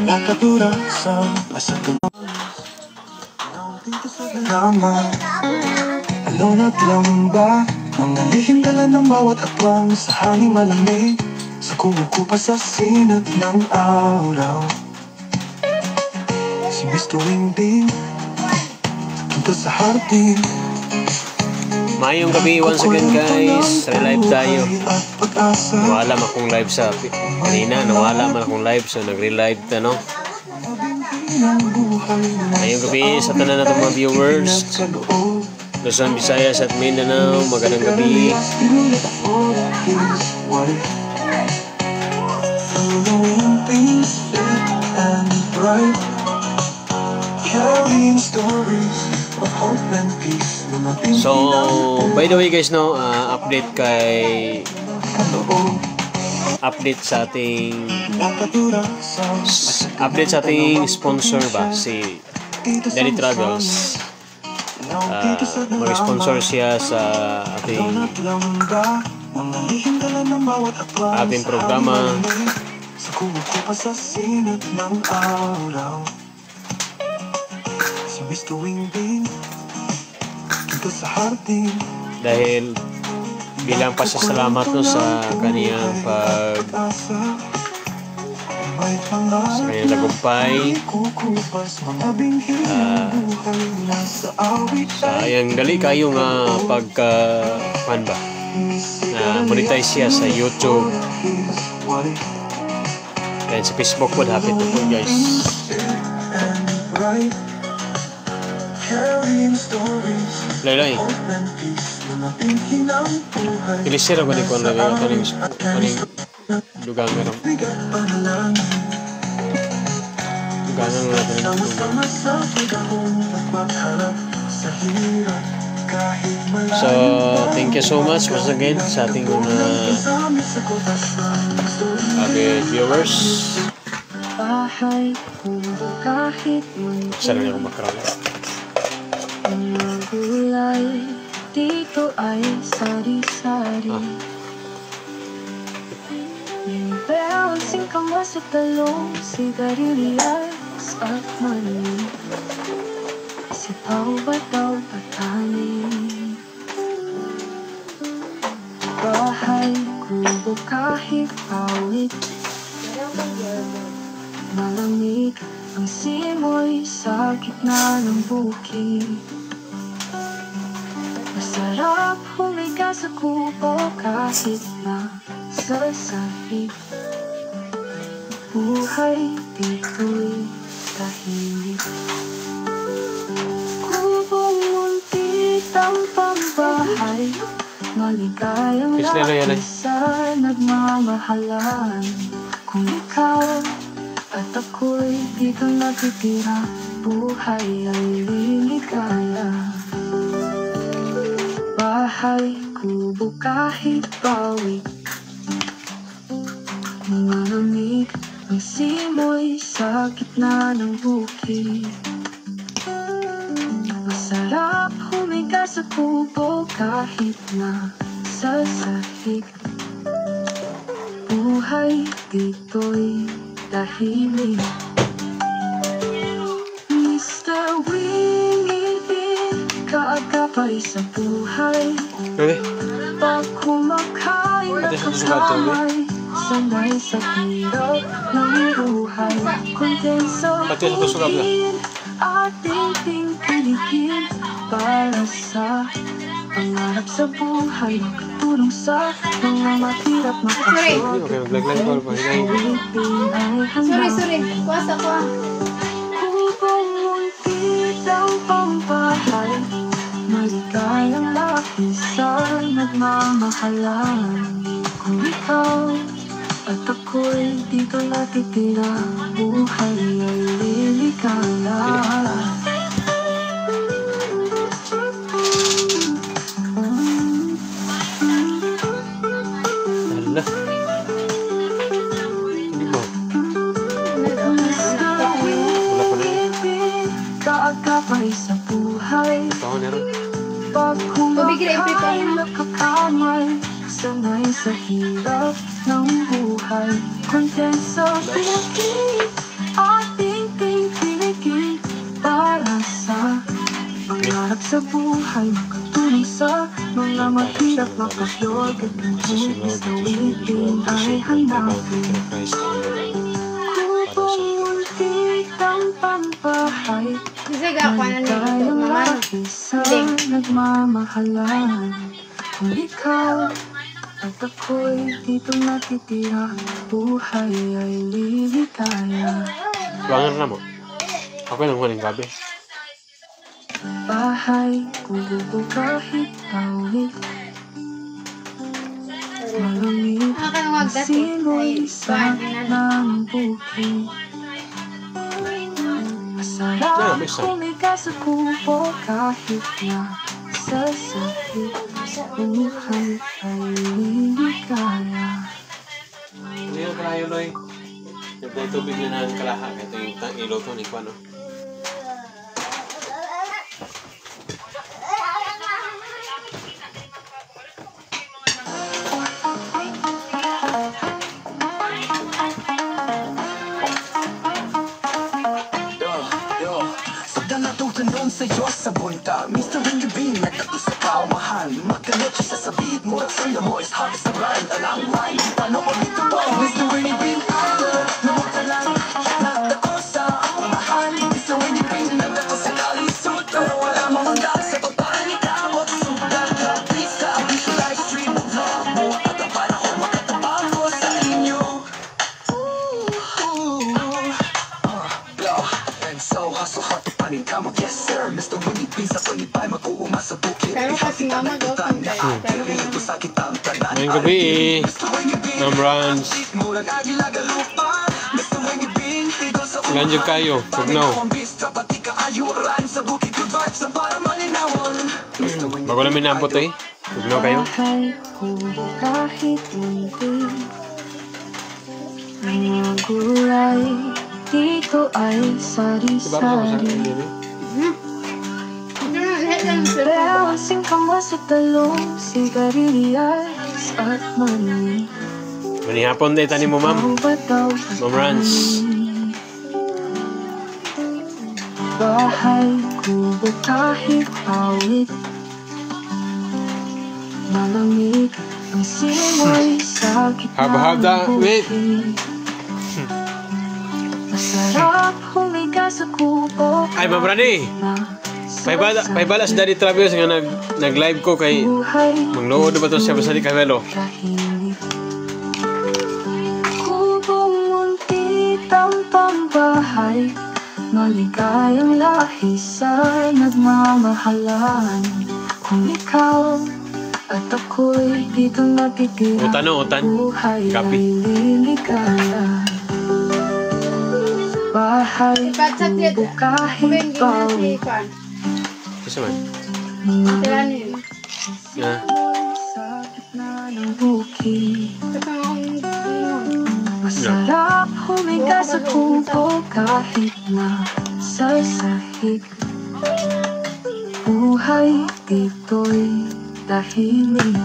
Nakatira sa asatunan dito sa galaman. Alunat lang ba ang nalihimdala ng bawat aklang sa hangin malamig, sa kumukupa sa sinat ng araw. Si Mr. Wingding punta sa hardin. Mayong gabi once again guys, re-live tayo. Nawala man akong live sa kanina, nawala man akong live, so nagre-live ta, no? Mayong gabi sa tanan na itong mga viewers, Luzon, Visayas at Mindanao, magandang gabi. So, by the way guys, no, update sa ating sponsor ba, si Daddy Travels. Mag-sponsor siya sa ating programa. Dahil bilang pasasalamat no sa kaniyang tagumpay, sayang dali kayo nga monetize siya sa YouTube and sa Facebook po, happy to po guys. Laylay ilisir ako ni Kon lagi kaning dugangan natin. So thank you so much once again sa ating mga viewers. Sana niyo makarala. Dito ay sari-sari. Balancing kama sa talong, sigarilyas at mani. Sipaw bataw patani. Bahay, kubo kahit pawit. Malamig ang simoy sa gitna ng bukid. Masarap humiga sa kubo kahit na sa sahig. Buhay dito'y tahimik. Kubong muntik ang pambahay, maligayang laki sa nagmamahalan. Kung ikaw at ako'y dito natitira, buhay ay liligaya. Bahay, kubo kahit bawik, malamig ang simoy sa gitna ng bukid. Masarap humiga sa kubo kahit na sa sahig. Buhay dito'y tahimik. Mr. Wingding, kaagapay sa buhay. Pag kumakain at kasamay, sanay sa hirap ng buhay. Kondenso kunin ating tingkiligin para sa pangarap sa buhay. Magtulong sa mga mahirap makasok. Sorry, kuwasa ko ah. Kubong muntik ang pambahay, maligayang laki sa nagmamahalan. Kung ikaw at ako'y dito natitira, buhay ay liligaya. Hindi mo. Kaagapay sa buhay, pag kumakain nakakamay, sanay sa hirap ng buhay. Kondenso pinakit buhay, makatulong sa mga mahirap makaplog at kahit Mr. Willie ay hanapin. Kubong muntik ang pambahay, Kasi gagawa na nito. kayang Mama. sa nagmamahalan. Kung ikaw at ako'y dito natitira, buhay ay liligaya. Bangan na mo. Ako lang huling gabi. Bahay, kubo kahit tawid, malamig Ako nang wag dati. simoy sa ng bukid. Masarap humiga sa kubo kahit na sa sakit, buhay ay liligaya. Ano yung kalayo, Loy? Yung tubig na ng kalaha. Ito yung ilaw to ni Kwano. Tanong sa Diyos sa bunta, Mr. Ringy Bean, nagtato sa kaumahan. Magkalit siya sa sabit, murag sa'yo mo is hard sa ride. Alang line, paano mo dito to? Mr. Ringy Bean, namakalan, nagtato sa kaumahan. Mr. Ringy Bean, nagtato sa kalisod, pero wala mamanggal sa total ikaw at sugal ka. Please ka, we should live stream ang vlog mo, at ang para ko makatabago sa inyo. And so, hustle hard to panin ka mo, yes sir. Mr. Winnie Bean sa palipay, mag-uuma sa bukid. Pero kasi mama go from there. Pero Ito sa kitang tanan. Ngayong gabi ng brunch. Murag agila galupa. Mr. Winnie Bean, tigol sa Ganyan kayo. Tugnaw. pati ka ayuran sa bukid. Good vibes sa para malinawon. Bago namin naabot eh. Tugnaw kayo. Bahay ko kahit munti, mga gulay dito ay sari-sari. Pero singkang sa talong, sigarilyas at mani. Manihapon din tani mo, ma'am. Ma'am Rans. Bahay, kubo kahit awit, malamig ang simoy sa Have that, gitna ng wait. bukid. Masarap humiga sa kubo Ay, Ma'am Rani. na Paibala sa Daddy Travis nga nag-live ko kay buhay manglood ba to siya basta di Camelo. tahimik. Kubong muntit ang pambahay, maligayang lahi sa nagmamahalan. Kung ikaw at ako'y dito natitira, Utan no, utan. buhay Copy. ay liligaya. Bahay, kubo kahit bawit, Isa man. Sila niyo. Ah. sa gitna ng bukid. Tapos Masarap humiga sa kubo kahit na sa sahig. Buhay dito'y tahimik.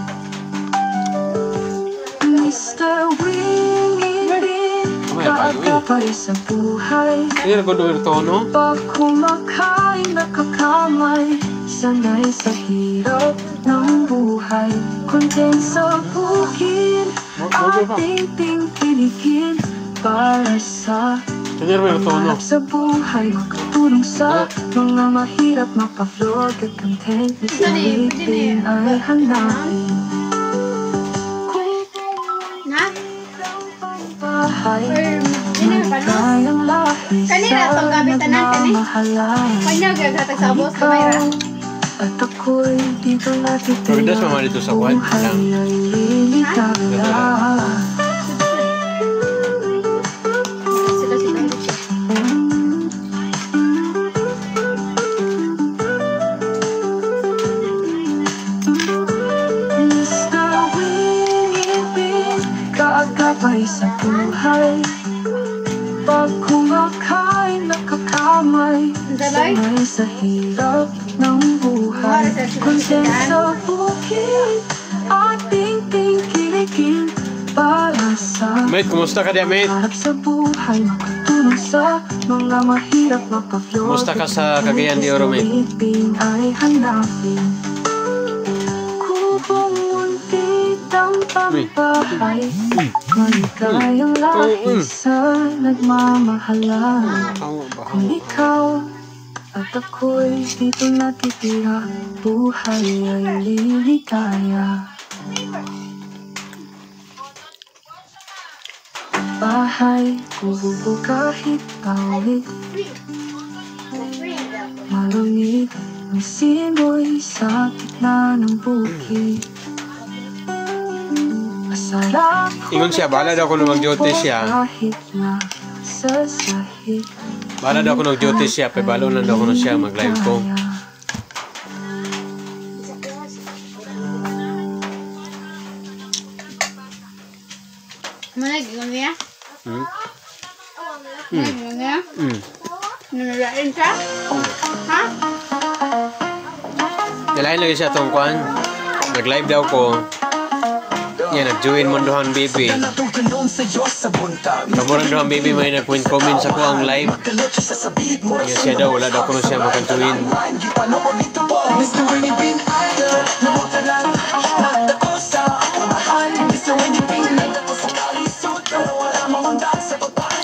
Mr. Winnie Bean, kaagapay sa buhay. Hindi ko doon ito, no? Pag kumakain nakakamay, sanay sa hirap ng buhay. Konten sa bukid, ating tingkiligin para sa Hindi ko ito, no? sa buhay. Makatulong sa mga mahirap, mapavlog at content. Mr. Whipping ay hanapin. na? Bahay, Or, kayang lahi Kanina, sa itong gabi tanan, kani? nagmamahalan. Kanya, gagata sa boss ko, Mayra. At ako'y dito natitira, Pagdas mama dito sa kwan. buhay ay liligaya. Sila sila. Mr. Winnie Bean, kaagapay sa buhay. Pag kumakain nakakamay, Dalay? sanay sa hirap ng buhay. Konsen sa bukid, ating tingkiligin para sa Mate, kumusta ka diya, mate? harap sa buhay. Makatulong sa mga mahirap mapag-vlog. Kumusta ka sa Cagayan de Oro, mate? Ay hanapin kubong muntit ang pambahay. Maligayang lahi sa nagmamahalan. Kung ikaw at ako'y dito natitira, buhay ay liligaya. Bahay, kubo kahit tawid, malamig ang simoy sa gitna ng bukid. Masarap Ingon siya, bahala daw kung mag-duty siya. kahit na sa sahig. Bahala daw kung nag-duty siya, pabalo lang daw kung siya mag-live ko. Managin niya? Hmm? Managin niya? Nanalain siya? Ha? Kailangan lagi siya itong kuhan. Nag-live daw ko. Yan, nag-join mo doon, baby. Kamuran doon, baby, may nag-comment sa ko ang live. Yan siya daw, wala daw ko na siya makag-join.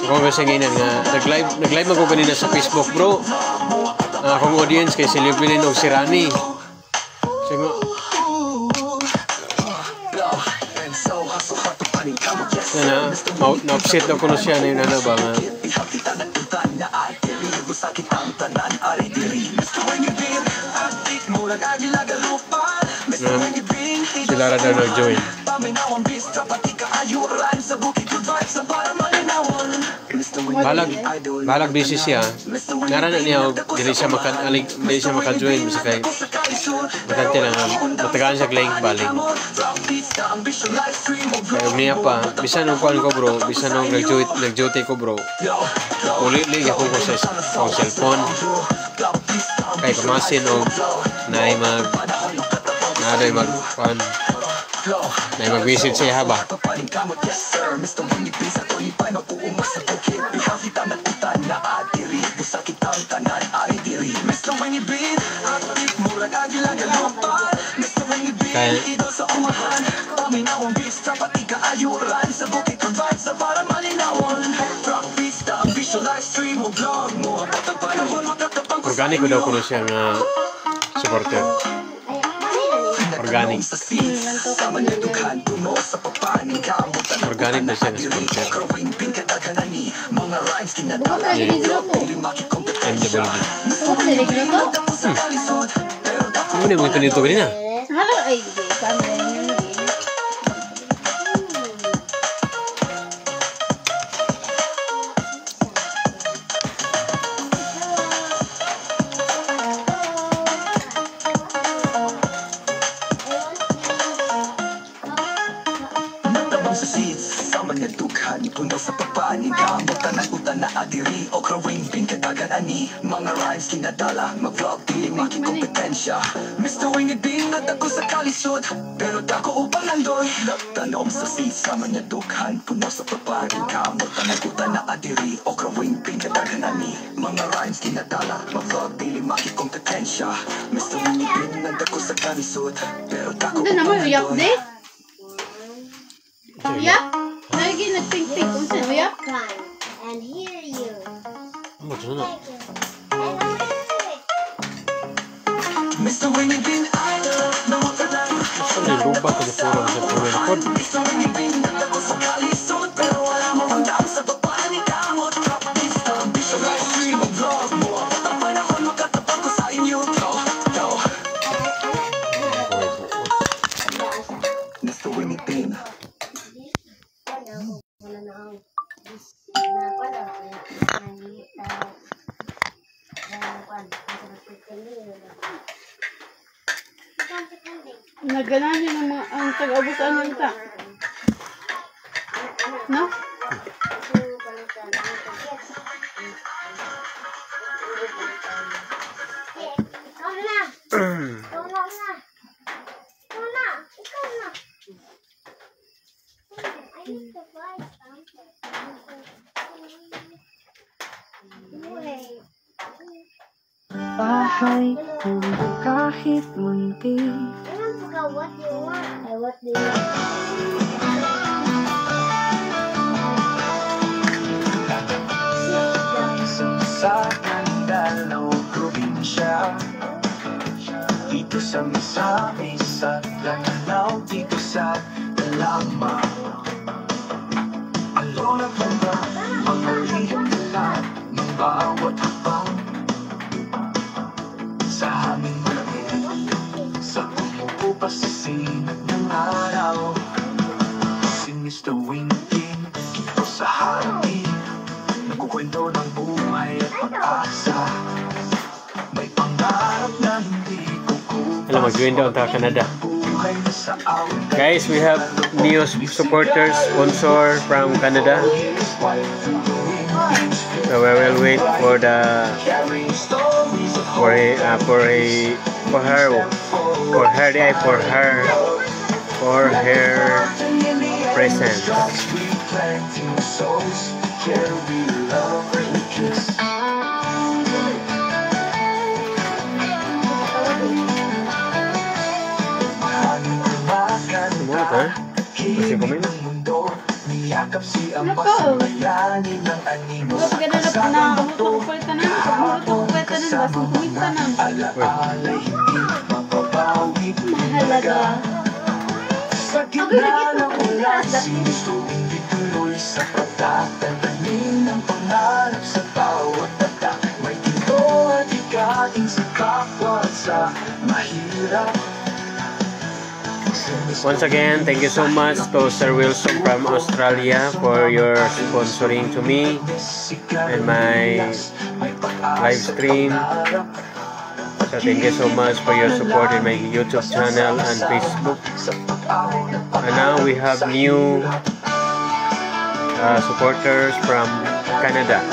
Ako kasi ngayon nga, nag-live ako kanina sa Facebook, bro. Ang akong audience kay si Livelin o si Rani. Sige, na-upset daw ko na siya na yun, ano ba nga. Sila ra daw nag-join. Balag busy siya. Naranan niya, hindi siya maka-join. Bisa kay matante lang, matagaan siya klaying balik. Kaya niya pa, bisa nung kuhan ko bro, bisa nung nag-duty ko bro. Uli-uli ako ko sa cellphone. Kaya kamasin o naay mag-visit siya haba. Kaya organic ko daw kuno siya nga supporter. Organic. Organic na siya nga supporter. Bukan lagi di grupo. MWD. Bukan lagi di grupo. Ano na mo ito nito kanina? Halo, ay, kami yun. Mga rhymes kinadala, mag-vlog, piling makikompetensya. Mr. Winged Bean, at ako sa kalisod, pero dako upang nandoy. Tanom sa sisa, manyadukhan, puno sa paparing kamot, tanagutan na adiri, okra wing bean, kadaganani. Mga rhymes kinadala, mag-vlog, piling makikompetensya. Mr. Winged Bean, at ako sa kalisod, pero dako Ito upang naman, uyak nandoy. di. Uyak? Lagi nagping-ping kung saan uyak. And hear you. Ano ito na? Mr. Winged Bean, idol, nawakalan. Ano yung lupa ko sa forum sa forum? Mr. Winged Bean, at ako sa kalisod, pero wala mo pandang sa paparing kamot. Kapatista, ambisyon, live stream, mag-vlog mo. Ang panahon, magkatapang ko sa inyo. Yo. Mr. Winged Bean. Naganahan yun ang mga ang tag-abusan ng ta. No? Ikaw na! Ikaw na! Ikaw na! Ikaw na! I need to buy something. Wait. Bahay kung kahit munti. I don't forget what do you want. What do you want? Sa Mindanao probinsya, dito sa Misamis at Lanao, dito sa Dalama. Ang lola banda, mga lihim nila ng bawat habang sa aming malamig, sa kumukupas sa sinag ng araw. Si Mr. Winking, dito sa haramin, nagkukwento ng buhay at pag-asa. May pangarap na hindi kukupas. Alam, mag-join daw ta Canada. Buhay na sa awit. Guys, we have new supporters, sponsor from Canada. So we will wait for the for her present. Huh? Masih komen? Niyakap si Ano Ama po? sa bayani ng anino. Huwag ka na umuto ko palitan na. Umuto ko palitan na. Basta kumita na. Alaalay hindi mapapawi. Mahalaga. Sa gitna ng ulan, sinusong hindi tuloy sa pagtatanim ng pangarap sa bawat tatak. May ginto at ikating sa kapwa at sa mahirap. Once again, thank you so much to Sir Wilson from Australia for your sponsoring to me and my live stream. So thank you so much for your support in my YouTube channel and Facebook. And now we have new supporters from Canada.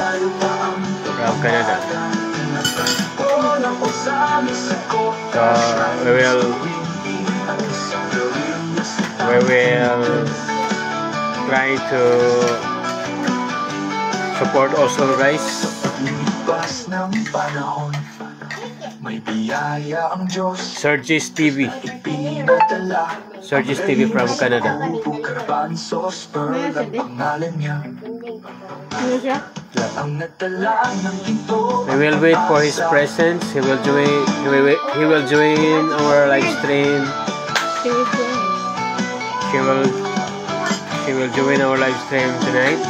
So we will try to support also, guys. Lipas ng panahon, may biyaya ang Diyos. Sergis TV. Ipinadala. Sergis TV from Canada. Garbanzos, Pearl ang pangalan niya. Ano siya? Ang nagdala ng ginto. We will wait for his presence. He will join our live stream. She will join our live stream tonight.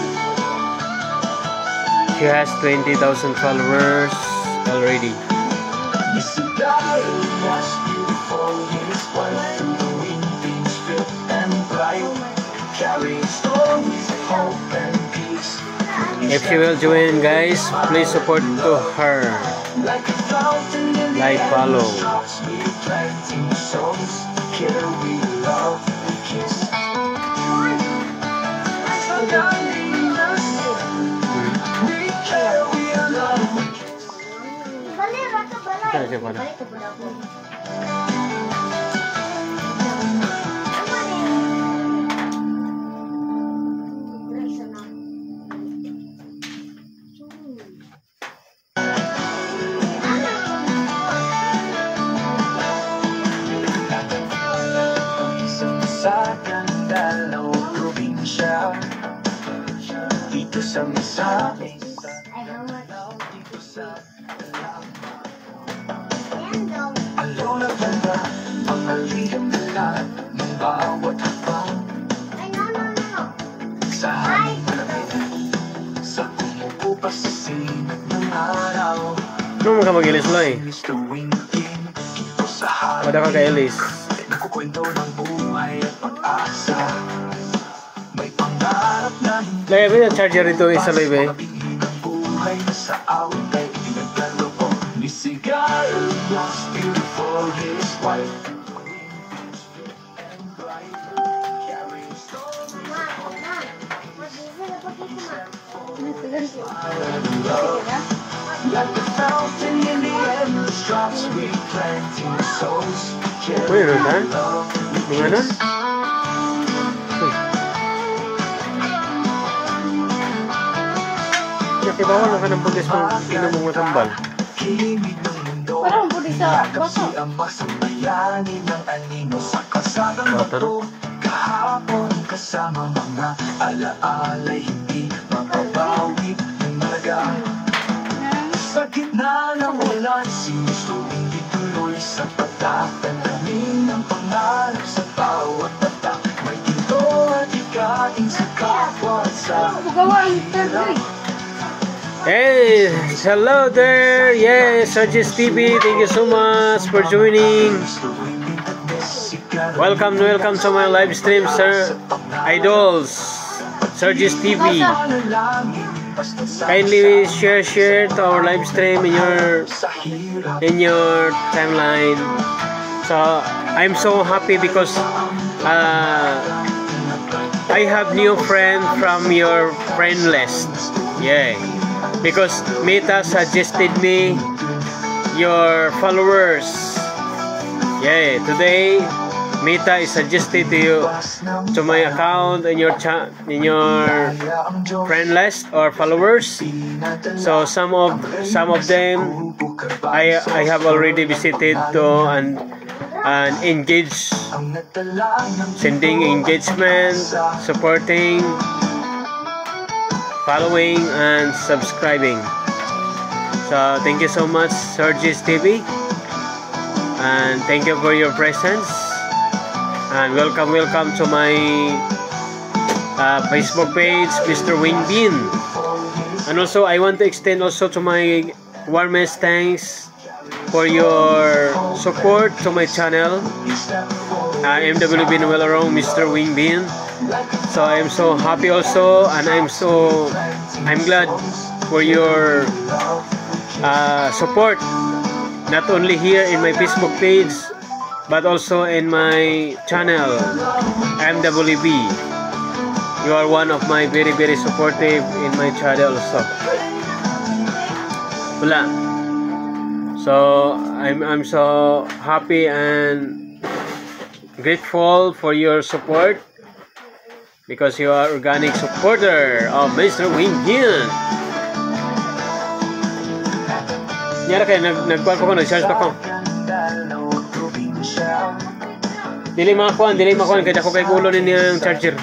She has 20,000 followers already. If she will join, guys, please support to her. Like, follow. Sa Mindanao probinsya, dito sa Misamis, dito sa Dalama. Ang lola banda, mga lihim nila ng bawat habang sa hangin malamig, sa kumukupas sa sinag ng araw. Ano mo ka mag-ilis lo eh? Mr. Winking, dito sa hangin. Wala ka ka-ilis. Nagkukwento ng buhay at pag-asa. May pangarap na hindi Lagay mo yung charger rito isa live eh. ng buhay na sa awit ay pinaglaloko ni Sigal. Was beautiful, his wife. Like the fountain in the endless drops, we planting souls. Uy, ano na? Mga na? Uy. kay bawal na ka ng buntis mo inom mong matambal. Parang budi sa baka. Bataro. Kahapon kasama mga alaalay hindi mababawi ng malaga. Sa gitna ng ulan, sinustong hindi tuloy sa pagtatalamin ng pangarap sa bawat tatak. May ginto at ikain sa kapwa sa Bugawa ang third. Hey, hello there. Yes, Sergis TV. Thank you so much for joining. Welcome to my live stream, sir. Idols, Sergis TV. Kindly share to our live stream in your timeline. So I'm so happy because I have new friend from your friend list. Yeah, because Meta suggested me your followers. Yeah, today Meta is suggested to you to my account in your friend list or followers. So some of them I have already visited to and engage, sending engagement, supporting, following and subscribing. So thank you so much, Sergis TV, and thank you for your presence. And welcome to my Facebook page, Mr. Wing Bin. And also, I want to extend also to my warmest thanks for your support to my channel. MWB Novelarong, Mr. Wing Bin. So I'm so happy also, and I'm glad for your support, not only here in my Facebook page, but also in my channel, MWB. You are one of my very supportive in my channel also. Wala. So I'm so happy and grateful for your support because you are organic supporter of Mr. Wing Bin. Nyara kayo, nag-call ko, nag-charge pa ko. Dili makuan kaya ako kay kulo niya yung charger.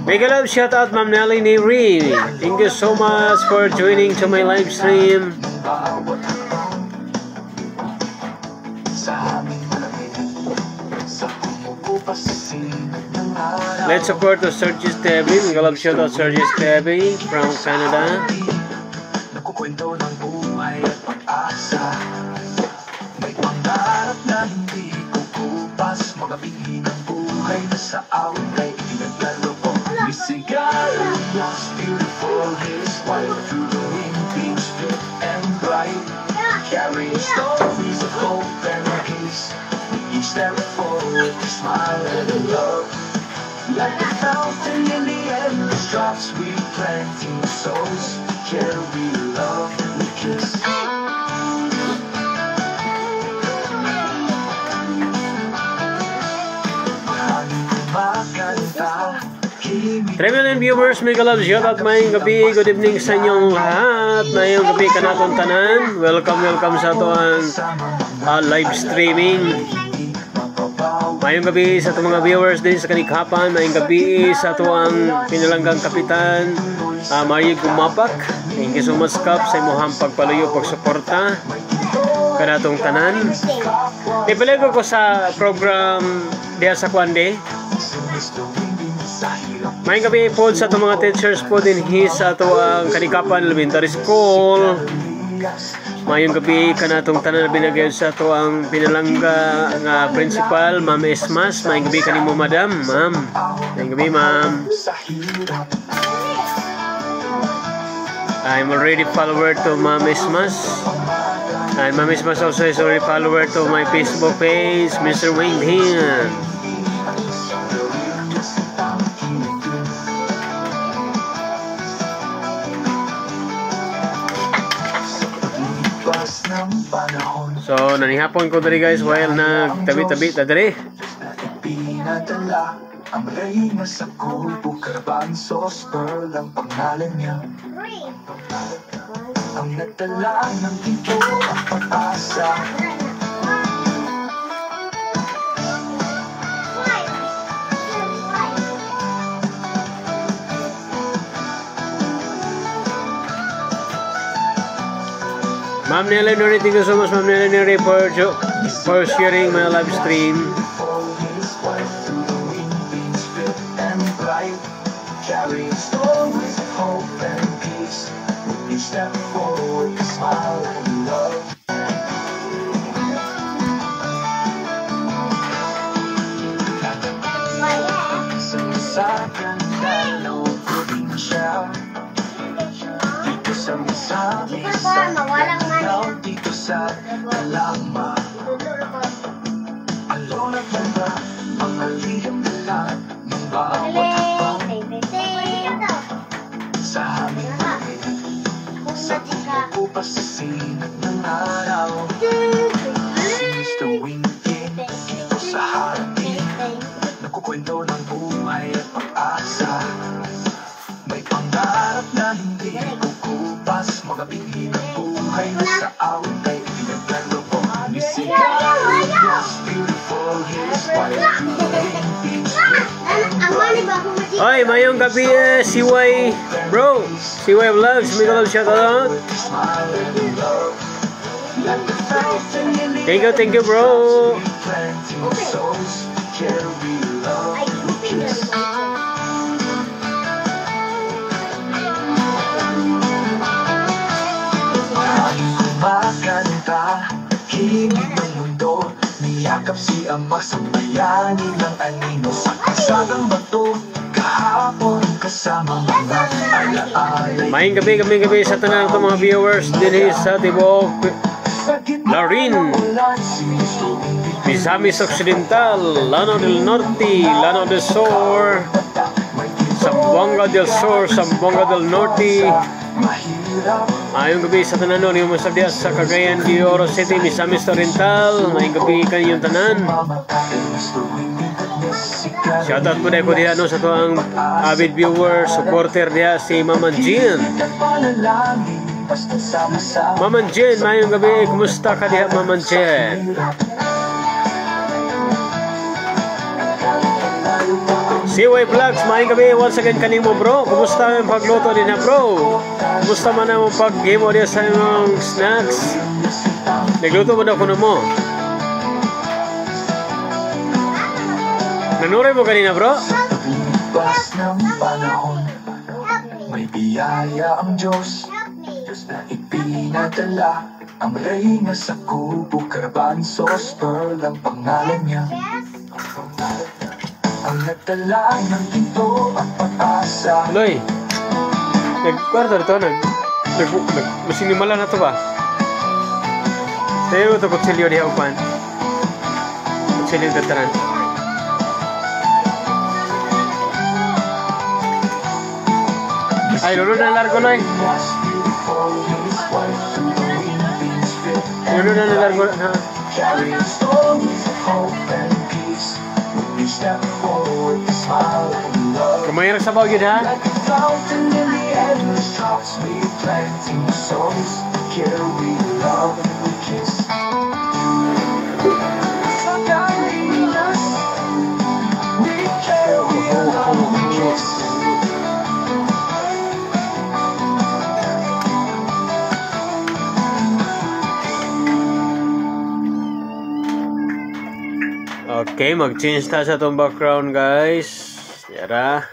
Mega love, shout out Ma'am Nelly Neri. Thank you so much for joining to my live stream. Let's support the Sergis TV. Mega love, shout out Sergis TV from Canada. Nagkukwento ng buhay at pag-asa. May pangarap na hindi kukupas. Magabingin ang buhay na sa awit ay pinaglaloko. Misigal, most beautiful, his wife through the wind, beams fit and bright. Carrying stories of hope and peace. Each step forward, a smile and a love. Like a fountain in the endless drops, we planting souls. Care we love, we kiss. 3 million viewers, mega love, shout out, mayong gabi, good evening sa inyong lahat, mayong gabi ka natong tanan, welcome sa atoan live streaming, mayong gabi sa itong mga viewers din sa kanikhapan, mayong gabi sa atoang pinalanggang kapitan, Mario Gumapak, thank you so much Kap sa imuhang pagpaluyo, pagsuporta ka natong tanan. Ipalago ko sa program diya sa Kwande. May gabi po sa itong mga teachers po din sa ito ang Kanikapan Elementary School. Mayong gabi ka na itong tanan na binagay sa ito ang pinalangga nga principal, Ma'am Esmas. Mayong gabi ka ni mo, Madam. Ma'am. Mayong gabi, Ma'am. I'm already follower to Ma'am Esmas. And Ma'am Esmas also is already follower to my Facebook page, Mr. Wing Bin. So, nanihapon ko dali guys while nagtabi-tabi ta dali. Ang reyna sa kubo, garbanzos, pearl ang pangalan niya. Ang nagdala ng tito at pag-asa. Ma'am Nela Nuri, thank you so much, Ma'am Nela Nuri, for sharing my live stream. Carrying stories of hope and peace. When you step forward, you smile and love. Sa ganda ng probinsya, dito sa Misamis, dito sa Kalama, alon at banda, mga liham nila ng bawat habang sa aming langit. Sa upo pa sa sinag ng araw, si Mr. Winkin, dito sa hardin, nagkukwento ng buhay at pag-asa. May pangarap na hindi kukupas, magabigin ang buhay na sa awit ay pinaglalo ko. Ni si God, yes, beautiful, his wife, Oy, mayong gabi CY bro, CY Vlogs, may kalab shout out. Thank you bro. Kumakanta, kinig ng mundo, niyakap si Ama sa bayani ng anino. Sa kasagang bato, kahapon kasama mga alaala. Mayong gabi sa tanan ng mga viewers din sa Tibok, Larin, Misamis Occidental, Llano del Norte, Llano del Sur, Zamboanga del Sur, Zamboanga del Norte. Ayong gabi sa tanan nun, yung masabdias sa Cagayan de Oro City, Misamis Oriental. Ayong gabi kanyang tanan. Shoutout po dahil ko diya sa tuwang avid viewer, supporter diya si Maman Jean. Maman Jean, mayong gabi, kumusta ka diya Maman Jean? CY Vlogs, mayong gabi, once again kanimo bro. Kumusta ang pagluto din na bro? Kumusta man ang pag-game diya sa imong snacks? Nagluto mo na kuno mo? Nanuray mo kanina bro? Lipas ng panahon, may biyaya ang Diyos na ipinadala. Ang reyna sa kubo, garbanzos, pearl ang pangalan niya. Ang nagdala ng tinto at pag-asa. Loy, nagkwarto rito, masinimala na to ba? Tayo ito kutsilyo diya upan. Kutsilyo dataran. Ay, lulu na largo, Loy. Lulu na largo. Carrying stories of hope and peace. When you step forward, you smile and love. Kumayarag sa bagyo ha? Like a fountain in the endless drops, we planting souls. Carry love and we kiss. Sa Pilipinas, we carry love and kiss. Okay, mag-change ta sa itong background guys. Yara.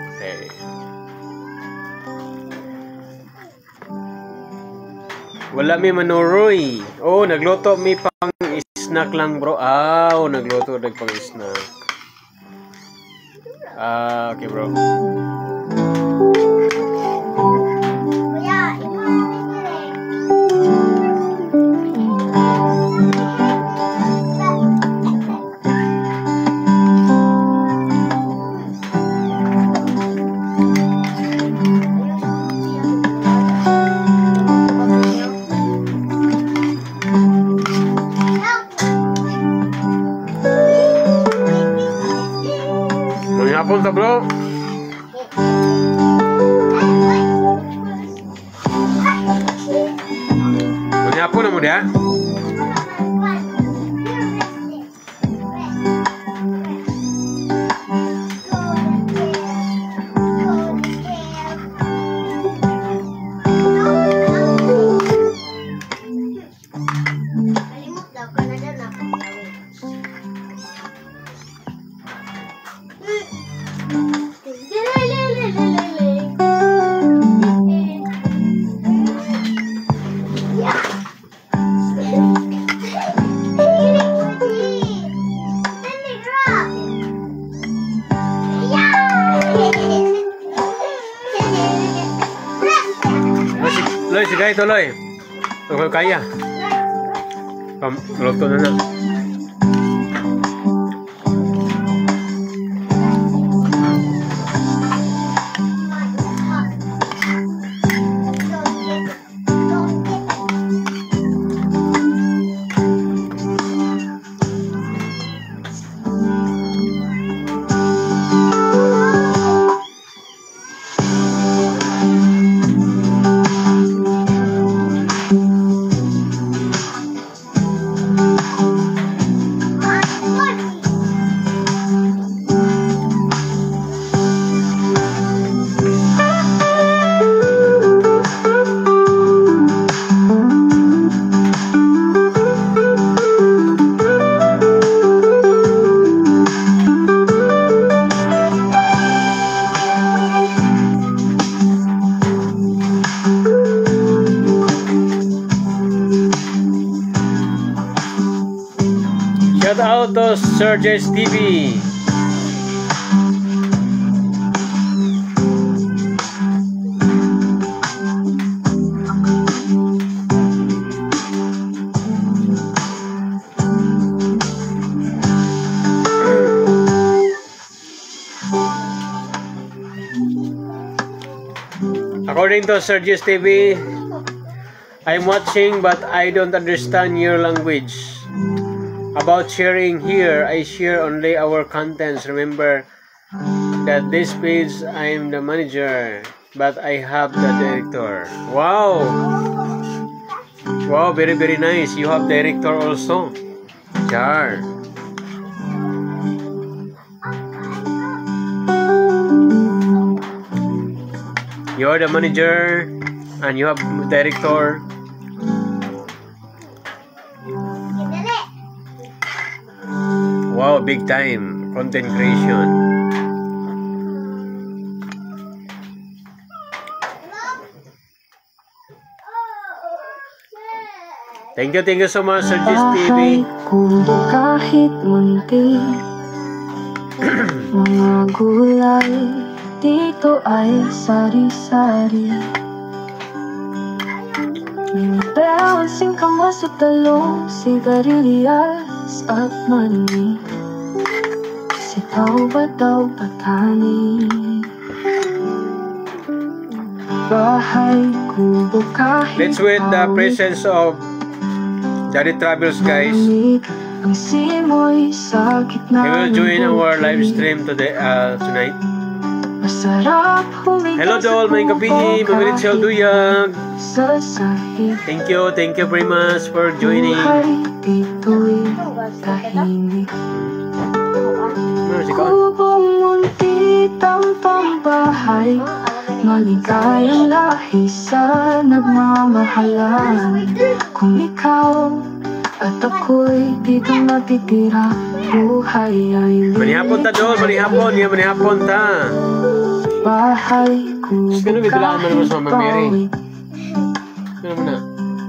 Okay. Wala may manuroy. Oh, nagluto may pang snack lang bro. Ah, oh, nagluto pang snack. Ah, okay bro. mo diha? Loy, sige ito, Loy. Huwag kaya. Luto na na. Shout out to Surges TV. According to Surges TV, I'm watching but I don't understand your language. About sharing here, I share only our contents. Remember that this page I'm the manager, but I have the director. Wow! Wow, very very nice. You have director also. Char. You're the manager and you have director. Wow, big time content creation. Thank you so much, Surges TV. Kahit munti, mga gulay dito ay sari-sari. Minibalancing kamas at talong, sigarilyas at mani. Sitaw ba daw patani? Bahay kubo kahit Let's wait the presence of Daddy Travels, guys. ang simoy sa gitna. He will join our live stream today, tonight. Masarap humigas. Hello to all mga kapini, Mamilit Sial Duyag. Sa sahig. Thank you very much for joining. Buhay dito'y tahimik. Kubong munti tampang bahay, maligayang lahi sa nagmamahalan. Kung ikaw at ako'y dito natitira, buhay ay Manihapon ta doon, manihapon, yan manihapon ta. bahay kubo Ganun, bitulaan mo naman sa Mama Mary. Ganun mo na.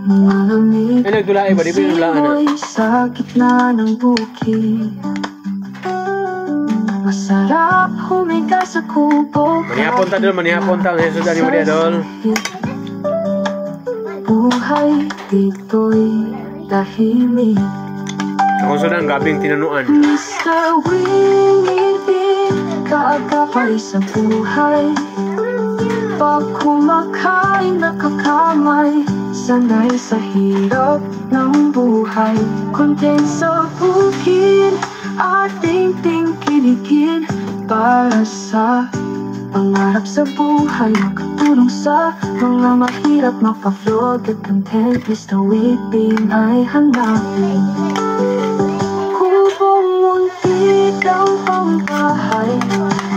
malamig. Ay, nagdulaay ba? Di ba yung dulaan na? Simoy sa gitna ng bukid. Masarap humiga sa kubo. Manihapon ta doon, manihapon ta. Ang Jesus Daddy Maria doon. Buhay dito'y tahimik. Ako sunang gabing tinanuan. Mr. Winnie din, kaagapay sa buhay. Pag kumakain nakakamay, sanay sa hirap ng buhay. Content sa bukid, ating tingkiligin para sa Pangarap sa buhay, makatulong sa mga mahirap, mapa-vlog at content. Mr. Whipping ay hanapin. Kubong muntik ang pangbahay,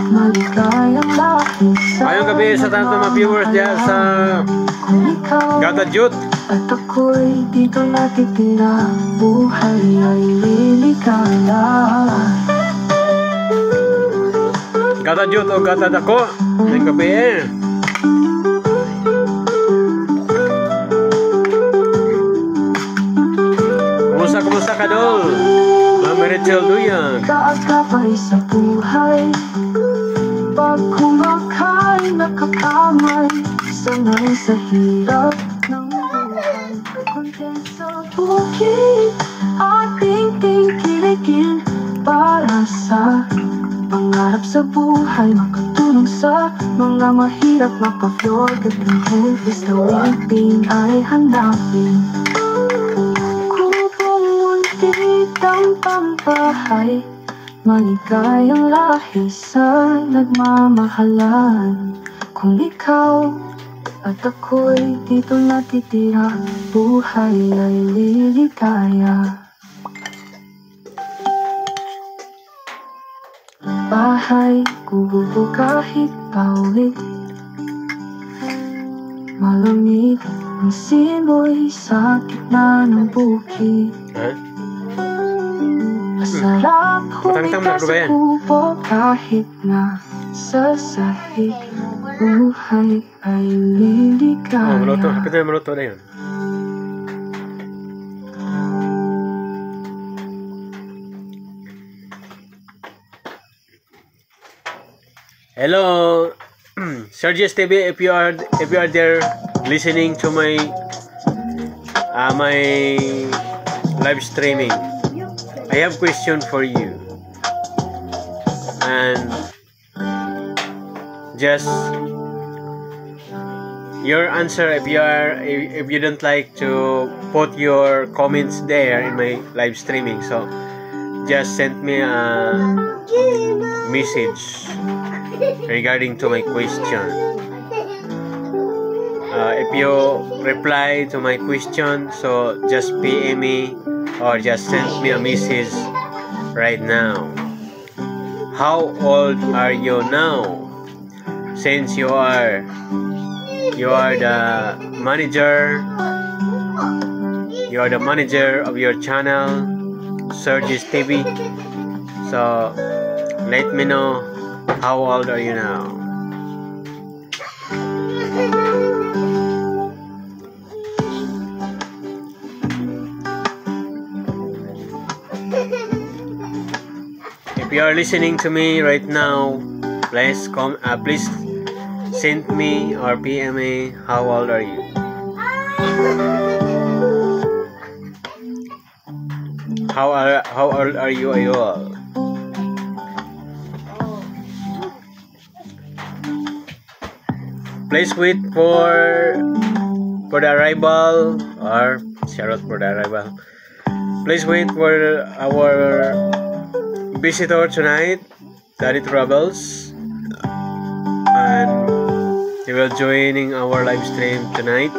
maligayang lahis sa Ayong gabi sa tanto mga viewers dyan sa kung ikaw Gata Jute. at ako'y dito natitira, buhay ay liligaya. Gata Jute o Gata Dako. Ayong gabi Kumusta ka, Dol? Ma'am Rachel Duyan. Kaagapay sa buhay, pag kumakain nakakamay, sanay sa hirap ng buhay. Content sa bukid, ating tingkiligin, para sa pangarap sa buhay, makatulong sa mga mahirap, mapa-vlog at content. Mr. Whipping ay hanapin. Kubong muntik ang pambahay, maligayang lahis sa nagmamahalan. Kung ikaw at ako'y dito natitira, buhay ay liligaya. Bahay, kubo kahit paulit, malamig ang simoy sa gitna ng bukid. Ha? Masarap Matangtang na, humika sa Ruben. kubo kahit na sa sahig, buhay ay Oh, maluto. liligaya. Kapit na maluto na yun. Hello, Sergius TV. If you are there listening to my live streaming, I have question for you, and just your answer. If you don't like to put your comments there in my live streaming, so just send me a message regarding to my question. If you reply to my question, so just PM me or just send me a message right now. How old are you now? Since you are the manager of your channel, Sergius TV. So let me know, how old are you now? If you are listening to me right now, please send me or PM me, how old are you? How old are you all? Please wait for the arrival, or shout out for the arrival. Please wait for our visitor tonight, Daddy Travels, and he will joining our live stream tonight.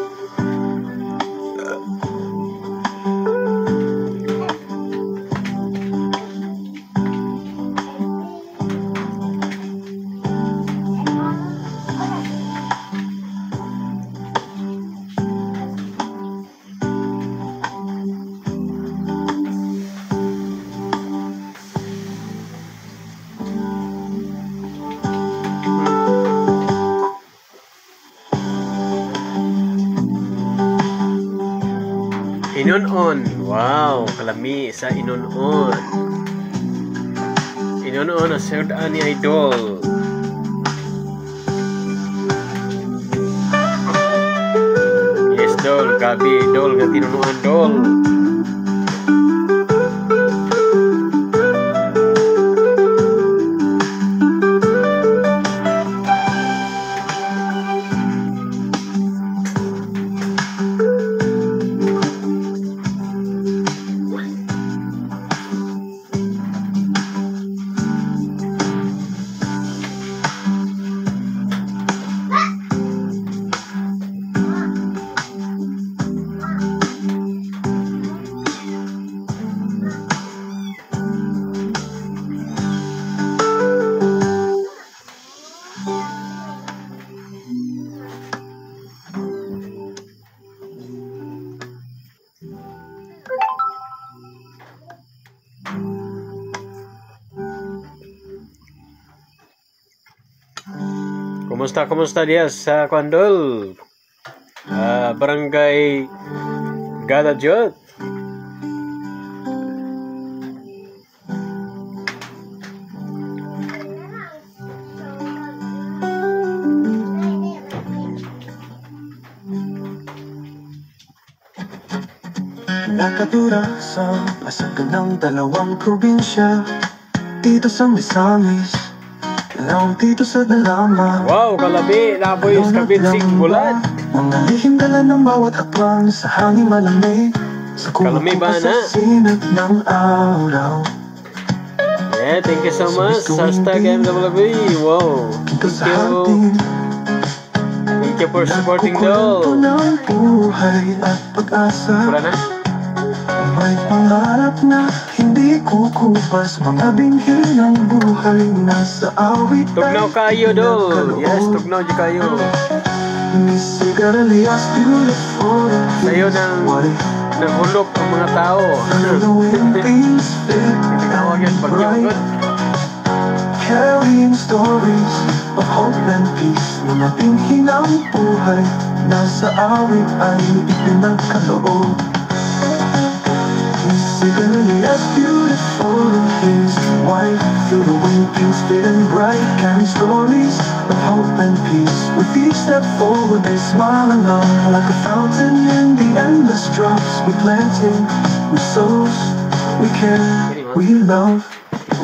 Inunon. Wow, kalami sa Inunon. Inunon na Sir Ani Idol. Yes, Dol. Gabi, Dol. Gatinunuan, Dol. Kumusta dia sa Kwandol? Barangay Gadajot. Nakatira sa pasagan ng dalawang probinsya, dito sa Misamis, dalawang dito sa Dalama. Wow, kalabi, napoy kabinsing bulat. Mga lihim dala ng bawat akbang sa hangin malamig, sa Kalami ba sa na? sinag ng araw. Yeah, thank you so much. Hashtag MWB. Wow. Dito sa Thank you. hardin, Thank you for supporting nagkukwento Dol. ng buhay at pag-asa. Wala na? May pangarap na hindi kukupas, mga binhi ng buhay nasa awit ay Tugnaw kayo, Dol. pinagkaloob. Yes, tugnaw di kayo. Miss Sigarias, beautiful. Sa'yo nang Why naghulog ang mga tao. the wind things fit Tinawag yan and bagyo. bright, Good. carrying stories of hope and peace. Mga binhi ng buhay nasa awit ay ipinagkaloob. As beautiful his wife through the wind things fit and bright, carrying stories of hope and peace. With each step forward they smile along, like a fountain in the endless drops. We planting, we sows, we care, we love,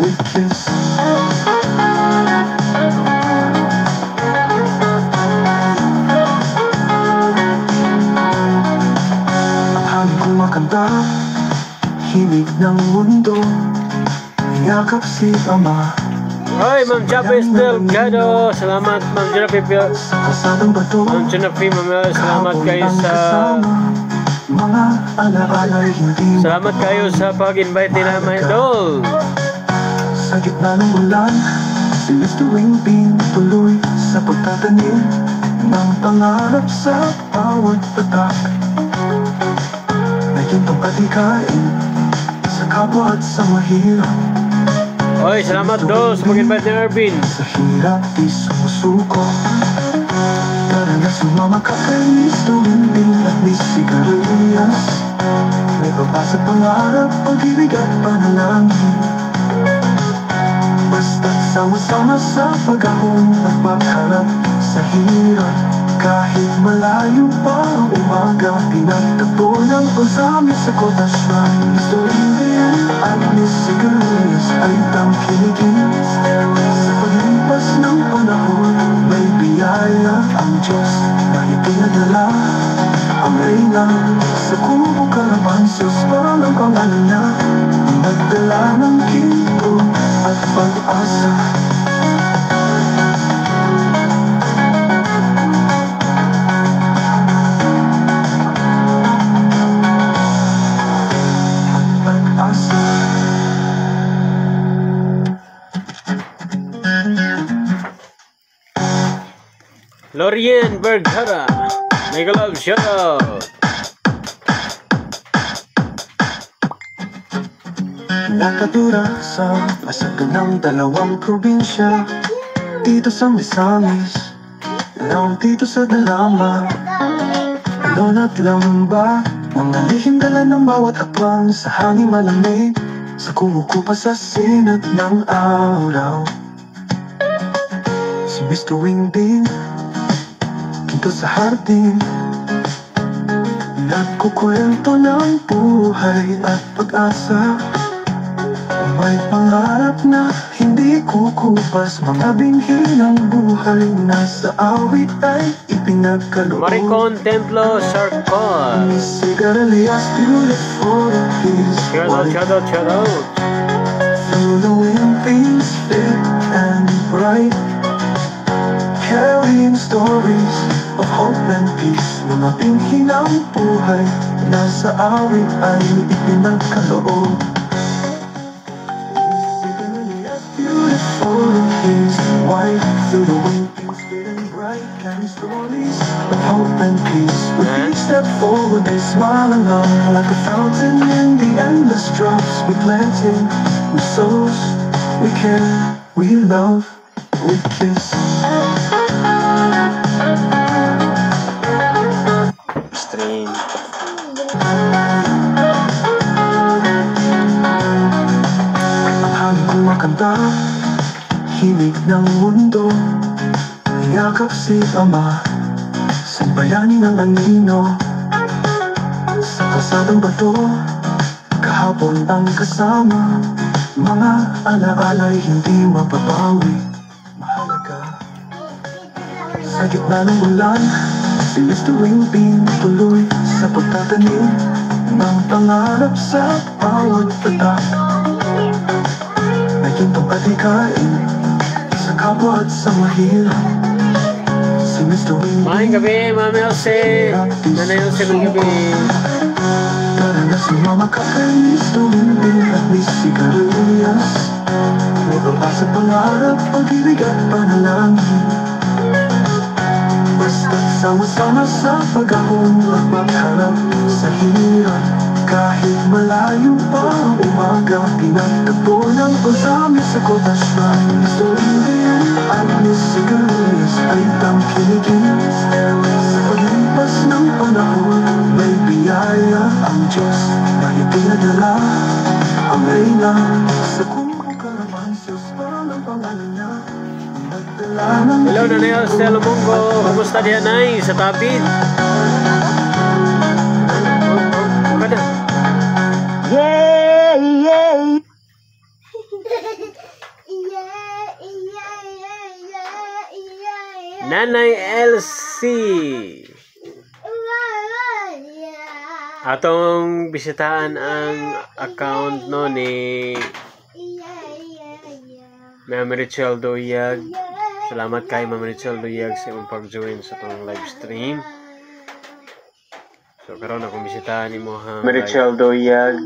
we kiss. Ang hangin kumakanta, himig ng mundo, yakap si Ama. Hoy, Ma'am Japes Delgado. Salamat, Ma'am Janapi. Sa kasadang bato, Ma'am Janapi, salamat kayo kahapon sa... ang kasama, mga alaala'y hindi Salamat kayo sa pag-invite nila, my Dol. sa gitna ng ulan. Silis tuwing pinutuloy sa pagtatanim ng pangarap sa bawat patak. Nagintong katikain sa kapwa at sa mahirap. Hoy, salamat, Dol, sa pag-invite ni Ervin. Sa hirap di sumusuko, tara sumama ka kay Miss Tuwinding at Miss Sigarias. May papasok pangarap, pag-ibig at panalangin. Basta't sama-sama sa pag-ahon at pagharap sa hirap. Kahit malayo pa ang umaga, pinagtagpo ng pagsami sa kotasyon. Miss Tuwinding at Miss Sigarias ay tangkilikin. Sa paglipas ng panahon, may biyaya ang Diyos na ipinadala. Ang reyna sa kubo Kalabansos, parang ang pangalan niya, nagdala ng kinto at pag-asa. Pag-asa. Lorien Berghara. Mega love shoutout. Nakatira sa pasagan ng dalawang probinsya, dito sa Misamis, dalawang dito sa Dalama. Alon at lamba, mga lihim dala ng bawat akbang sa hangin malamig, sa kumukupa sa sinag ng araw. Si Mr. Wingding, dito sa hardin, nagkukwento ng buhay at pag-asa. May pangarap na hindi kukupas, mga binhi ng buhay nasa awit ay ipinagkaloob. Maricon Templo Sarcon. Miss Sigarias, beautiful his Shoutout, wife. shoutout, shoutout. Through the wind things fit and bright, carrying stories of hope and peace. Mga binhi ng buhay nasa awit ay ipinagkaloob. Beautiful his wife, through the wind things fit and bright, carrying stories of hope and peace. With each step forward they smile along, like a fountain in the endless drops. We planting, we sows, we care, we love, we kiss. mundo, yakap si Ama, sa bayani ng anino. Sa kasadang bato, kahapon ang kasama, mga alaala'y hindi mapapawi. Mahalaga sa gitna ng ulan, bilis tuwing pinutuloy sa pagtatanim ng pangarap sa bawat tatak. Nagintong patikain sa kapwa at sa mahirap. Si Mr. Wing Maayong gabi, Mami Elsie. Nanay Elsie ng gabi. Tara na si Mama Kakalis, tumindin at ni Sigarilyas. May pag-asa, pangarap, pag-ibig at panalangin. Basta't sama-sama sa pag-ahon at magharap sa hirap. Kahit malayo pa ang umaga, pinagtagpo ng pagdami sa kotas na Historian at ni Sigarilyas ay tangkiligin. Sa paglipas ng panahon, may biyaya ang Diyos na ipinadala. Ang reyna sa kung karavansos, parang ang pangalan niya. Nagdala ng Hello, Nanay Elsie Lumongo. Kamusta diyan, Nay? Sa Tapid? Kada? Yeah, yeah. Nanay Elsie. Atong bisitahan ang account no ni Ma'am Richelle Duyag. Salamat kay Ma'am Richelle Duyag sa imong pag-join sa tong live stream. So karon akong bisitahan nimo ha. Ma'am Richelle Duyag.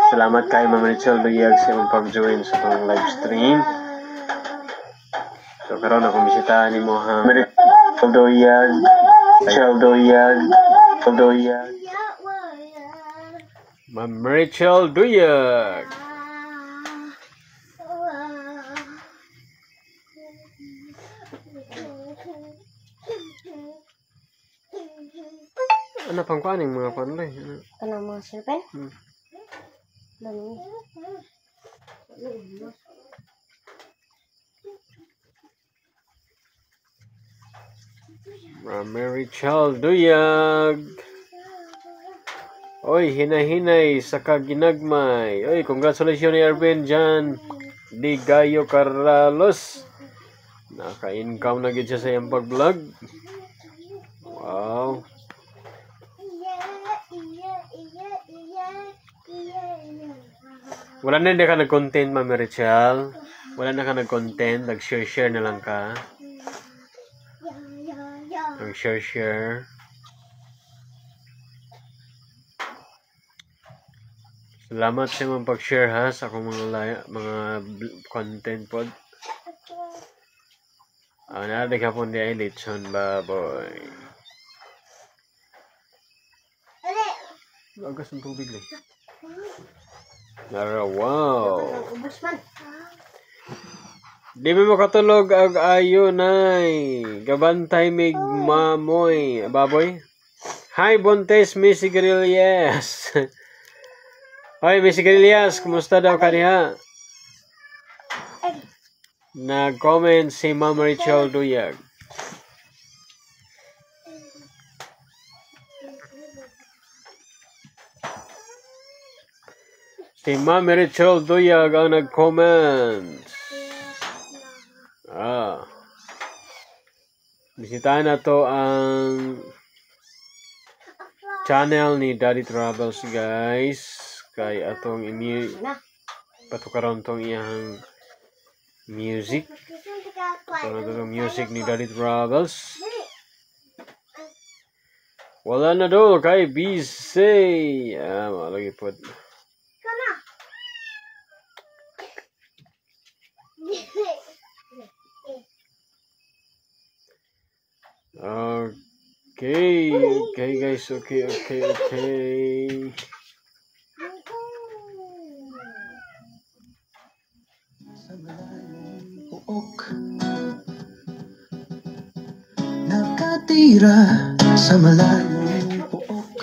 Salamat kay Ma'am Richelle Duyag sa imong pag-join sa tong live stream. So karon akong bisitahan nimo ha. Ma'am Richelle Duyag. Ma'am Richelle Duyag. Ano pang kuaning mga panlay? Kanang mga sirpen? Dami. Ma'am Richelle Duyag. Oy, hinay-hinay sa kaginagmay. Oy, congratulations ni Erwin dyan. Di Gayo Carralos. Naka-income na gid siya sa iyang pag-vlog. Wow. Wala na ka nag-content, Ma'am Richelle. Wala na ka nag-content. Nag-share na lang ka. Nag-share. Salamat sa mga pag-share ha sa akong mga content pod. Naradig ka po di ay lechon baboy. Agas ng tubig lang. Nara, wow. Di mo makatulog ag ayo nay. Gabantay mig mamoy. Baboy. Hi Bontes Missy Grillas. Hoy Missy Grillas, kumusta daw ka diha? Nag-comment si Ma'am Richelle Duyag. Si Ma'am Richelle Duyag ang nag-comment. Bisitahin na to ang channel ni Daddy Travels, guys. Kay atong patukaron tong iyang music. Itong music ni Daddy Travels. Wala na do kay busy. Malagi po. Okay guys, okay. Sa malayong puok, nakatira sa malayong puok,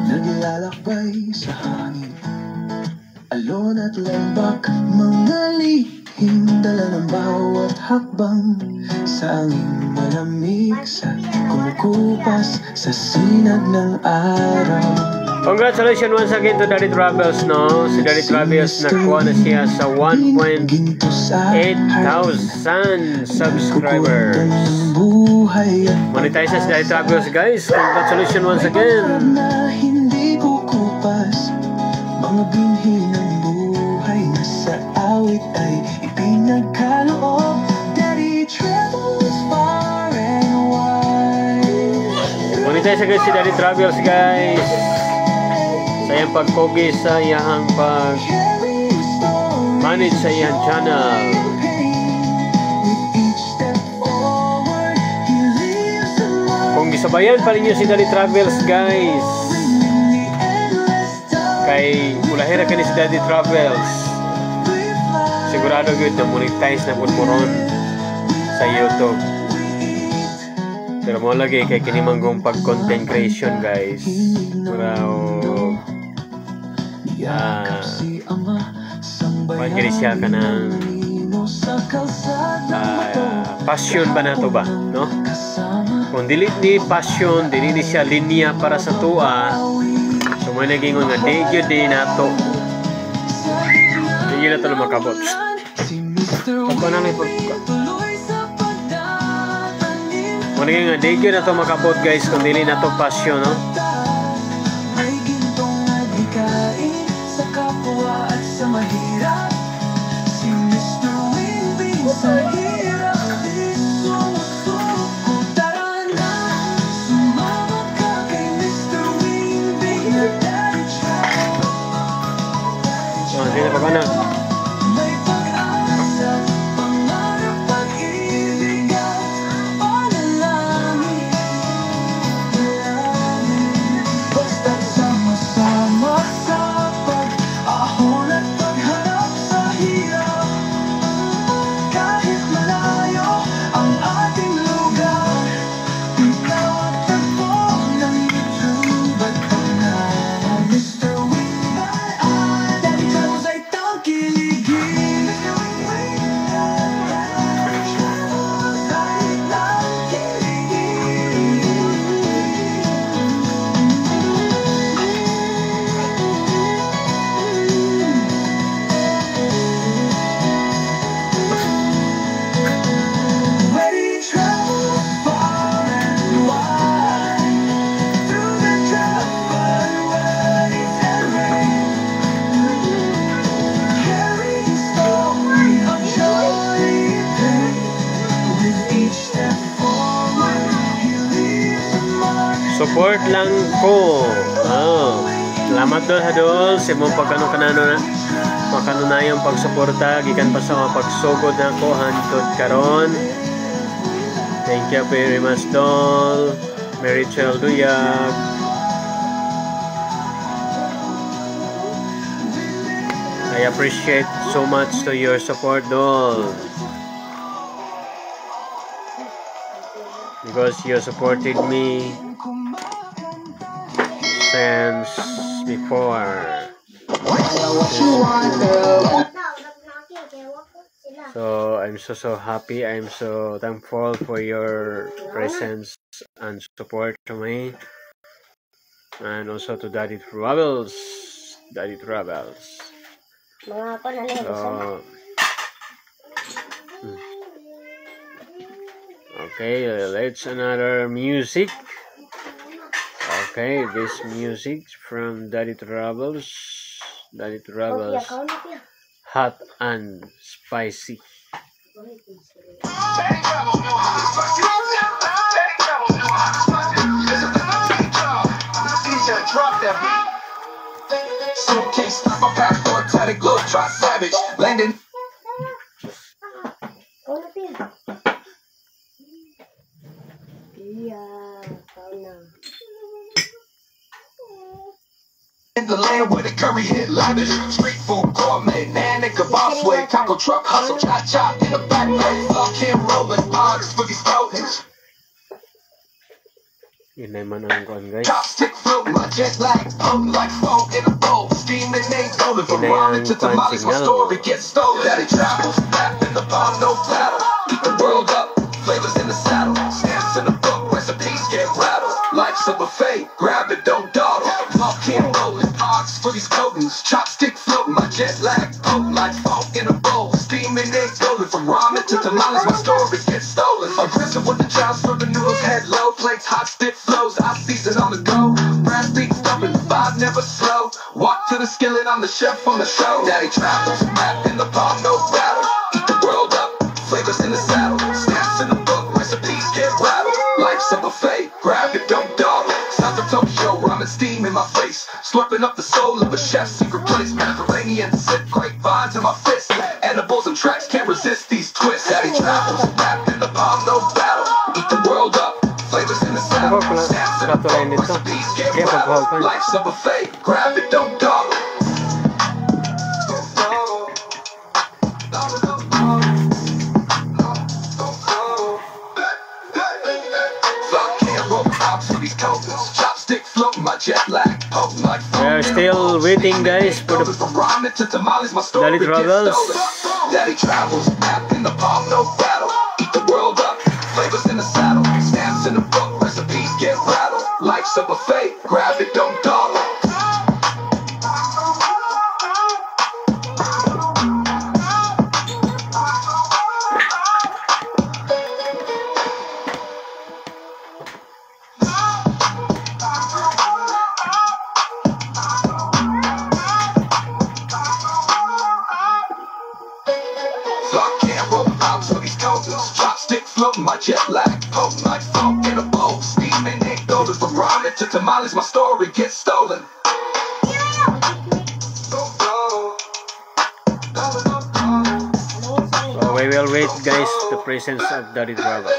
naglalakbay sa hangin, alon at lambak, mga lihim dala ng bawat hakbang sa angin malamig sa kumukupas sa sinag ng araw. Congratulations once again to Daddy Travels, no? Si Daddy Travels nakuha na siya sa 1.8,000 subscribers. Monetize na si Daddy Travels, guys. Congratulations once again. Hindi kukupas mga binhi ng buhay na sa awit ay ipinagkaloob. Daddy travels far and wide. Monetize na guys si Daddy Travels, guys. Sa iyang pagkogi sa iyang pag-manage sa iyang channel. Kung gisabayan pa rin nyo si Daddy Travels, guys, kay ulahira ka ni si Daddy Travels, sigurado good na monetize na po ron sa YouTube. Pero mo lagi kay kinimanggong pag content creation, guys. Pagkiri siya ka ng passion ba na to ba, no? Kung dili ni passion, dili ni siya linya para sa tuwa, so may naging nga di din nato. Hindi na ito na makabot. Pagka na lang ipagka. Muna nga di na ito makabot, guys, kung dili na ito passion, no? Sa kapwa at sa mahirap, si Mr. Winbin sa hirap di sumusuko. Tara na, sumama ka kay Mr. Winbin na Daddy Travels. Sige na pa na. May pag-asa, pangarap, pag-ibig at panalangin. Basta't sama-sama sa ahon at pagharap sa hirap. Kahit malayo ang ating lugar, ikaw at tagpo ng YouTube at pangalan. Mr. Winbin at Daddy Travels ay tangkiligin. Mr. Winbin at Daddy Travels ay tangkiligin. Ready travel far and wide through the troubled waves and rain. Carry the story of joy and pain. With each step forward, he leaves a mark. Support lang ko. Salamat doon, Hadol. Si mong makanunayang pagsuporta gikan pa sa mga pagsugod na ko hantod karon. Thank you very much, Dol. Mary Chel Duyag. I appreciate so much to your support, Dol, because you supported me since before. So I'm so happy. I'm so thankful for your presence and support to me, and also to Daddy Travels. Mga ako na lang. So, okay, let's another music. Okay, this music from Daddy Travels. Hot and spicy. Suitcase, my passport, tatted glove, try savage, landing. In the land where the curry hit lavish, street food, gourmet, man, nigga, boss way, taco truck, hustle, cha-cha, in the back, fuck him, rolling, pogs, boogie, stones. Yun na man ang kuhan guys. Chopstick float, my jet lag, hung like foam in a bowl. Steaming ain't golden from ramen to tamales. My story gets stolen. Daddy travels, wrapped in the palm, no battle. Eat the world up, flavors in the saddle. Stamps in the book, recipes get rattled. Life's a buffet, grab it, don't dawdle. Pop can't roll it, odds for these potents. Chopstick float, my jet lag, hung like foam in a bowl. Steaming ain't golden from ramen to tamales. My story gets stolen. Aggressive with the chops for the noodles, head low, plates hot, stiff flows. I season on the go, brass beat stumping, vibe never slow. Walk to the skillet, I'm the chef on the show. Daddy travels, wrapped in the palm, no battle. Eat the world up, flavors in the saddle. Stamps in the book, recipes get rattled. Life's a buffet, grab it, don't dawdle. South of Tokyo, ramen steam in my face. Slurping up the soul of a chef's secret place. Mediterranean sip, grapevines in my fist. Edibles and tracks, can't resist these twists. Daddy travels, wrapped in the palm, no battle. Eat the world up, flavors in the saddle. Stamps in the book, recipes get rattled. Life's a buffet, grab it, don't dawdle. Chopstick float, my jet lag, potent like We are still waiting guys for the Dalit Travels. Daddy travels, wrapped in the palm, no battle. Eat the world up, flavors in the saddle. Stamps in the book, recipes get rattled. Life's a buffet, grab it, don't dawdle. Chopstick floating, my jet lag, potent like foam in a bowl. Steaming ain't golden from ramen to tamales. My story gets stolen. So we will wait guys the presence of Dalit Travels.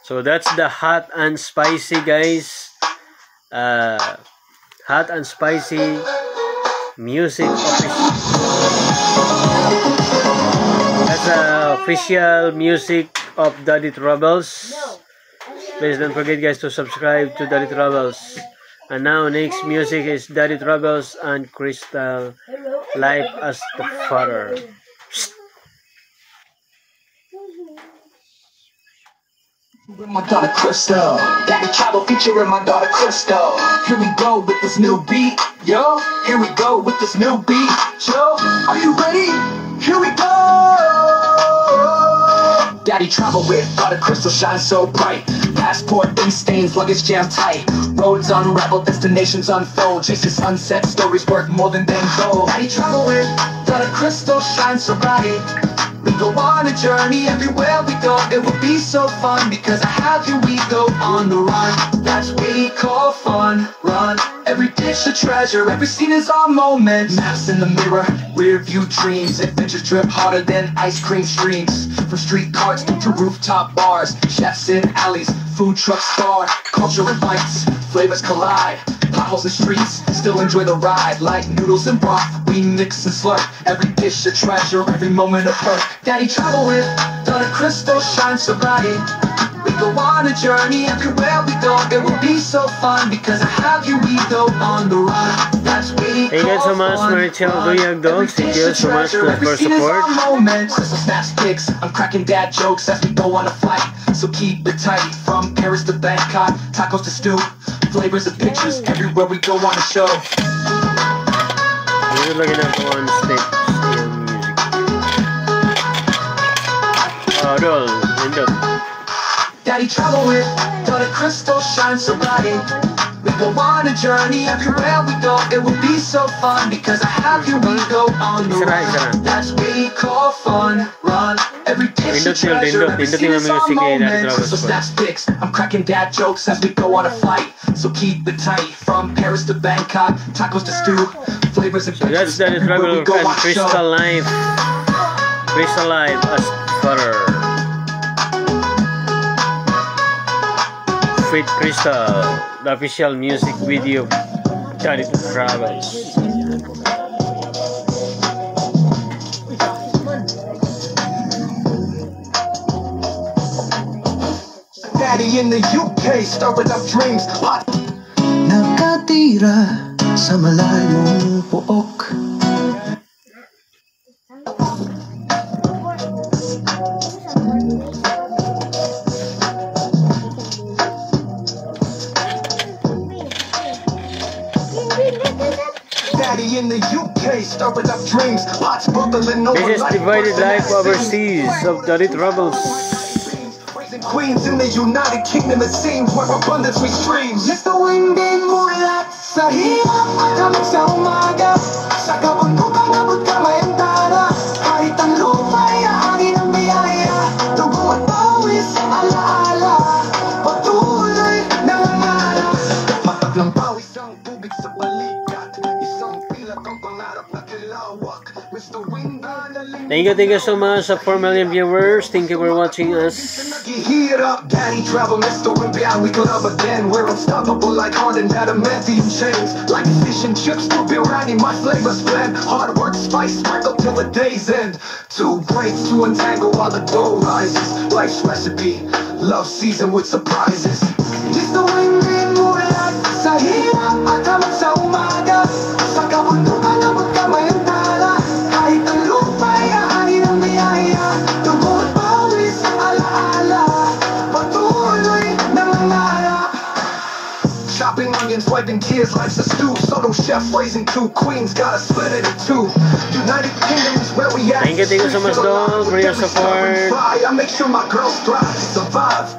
So that's the hot and spicy guys. Hot and spicy music. That's the official music of Dalit Travels. Please don't forget guys to subscribe to Dalit Travels. And now next music is Dalit Travels and Crystal, Life as the Father. With my daughter Crystal, Daddy Travel featuring my daughter Crystal. Here we go with this new beat, yo. Here we go with this new beat, yo. Are you ready? Here we go. Daddy Travel with daughter Crystal shines so bright. Passport ink stains, luggage jammed tight. Roads unravel, destinations unfold. Chasing sunset, stories worth more than gold. Daddy Travel with daughter Crystal shines so bright. We go on a journey everywhere we go. It will be so fun because I have you. We go on the run. That's what we call fun. Run. Every dish a treasure. Every scene is our moment. Maps in the mirror. Rear view dreams. Adventures drip harder than ice cream streams. From street carts to rooftop bars. Chefs in alleys. Food trucks sparred. Culture invites. Flavors collide. Potholes and streets, still enjoy the ride. Like noodles and broth, we mix and slurp. Every dish a treasure, every moment a perk. Daddy Travel with daughter Crystal shines so bright. We go on a journey everywhere we go. It will be so fun because I have you. We go on the run. That's what we Thank you so much, Marichel Duyag Dogs. Thank you so much for support. Crystal snaps pics, I'm cracking dad jokes as we go on a flight. So keep it tight, from Paris to Bangkok, tacos to stew, flavors and pictures everywhere we go on the show. We're looking at one stick music. Roll, window. Daddy Travel with daughter Crystal shines so bright. We go on a journey everywhere we go. It will be so fun because I have you. We go on the run. That's what we call fun. Run. Every dish a treasure. Every scene is our moment. So snaps pics. I'm cracking dad jokes as we go on a flight. So keep it tight. From Paris to Bangkok, tacos to stew, flavors and pictures. So that's Dalit Travels and Crystal Life. Crystal Life as Father. Faith Crystal, the official music video of Johnny Travels. Daddy in the UK, started up dreams. Nakatira sa malayong pook. Daddy in the UK, started up dreams. Pots bubbling over. This is Divided Life Overseas of Johnny Travels. Queens in the United Kingdom, it seems where abundance we streams. Mr. Windin mulat sa hirap at sa umaga. Sa kabundukan abot kamay ang tara. Kahit ang lupa'y aanin ng biyaya. Dugo at pawis, alaala. Patuloy nangangarap. Mataglang pawis ang tubig sa balikat. Isang pilat ang pangarap na kilawak. Mr. Windin. Thank you so much for 4 million viewers. Thank you for watching us. Heat up, Danny travel, Mr. Olympia, we could have again. We're unstoppable like Harden, adamantium chains. Like fish and chips, to be running, my flavors blend. Hard work, spice, sprinkle till the day's end. Two braids to untangle while the dough rises. Life's recipe, love season with surprises. Just the wind in mulat sa hirap at hamon sa umaga. Sa kabundukan abot kamay ang tala. Kahit ang lupa'y aanin ng biyaya. Dugo at pawis, alaala. Patuloy nangangarap. Chopping onions, wiping tears, life's a stew. Solo chef raising two queens, gotta split it in two. United Kingdom is where we at. Thank you so much, dog, for your support. I make sure my girls thrive, survive.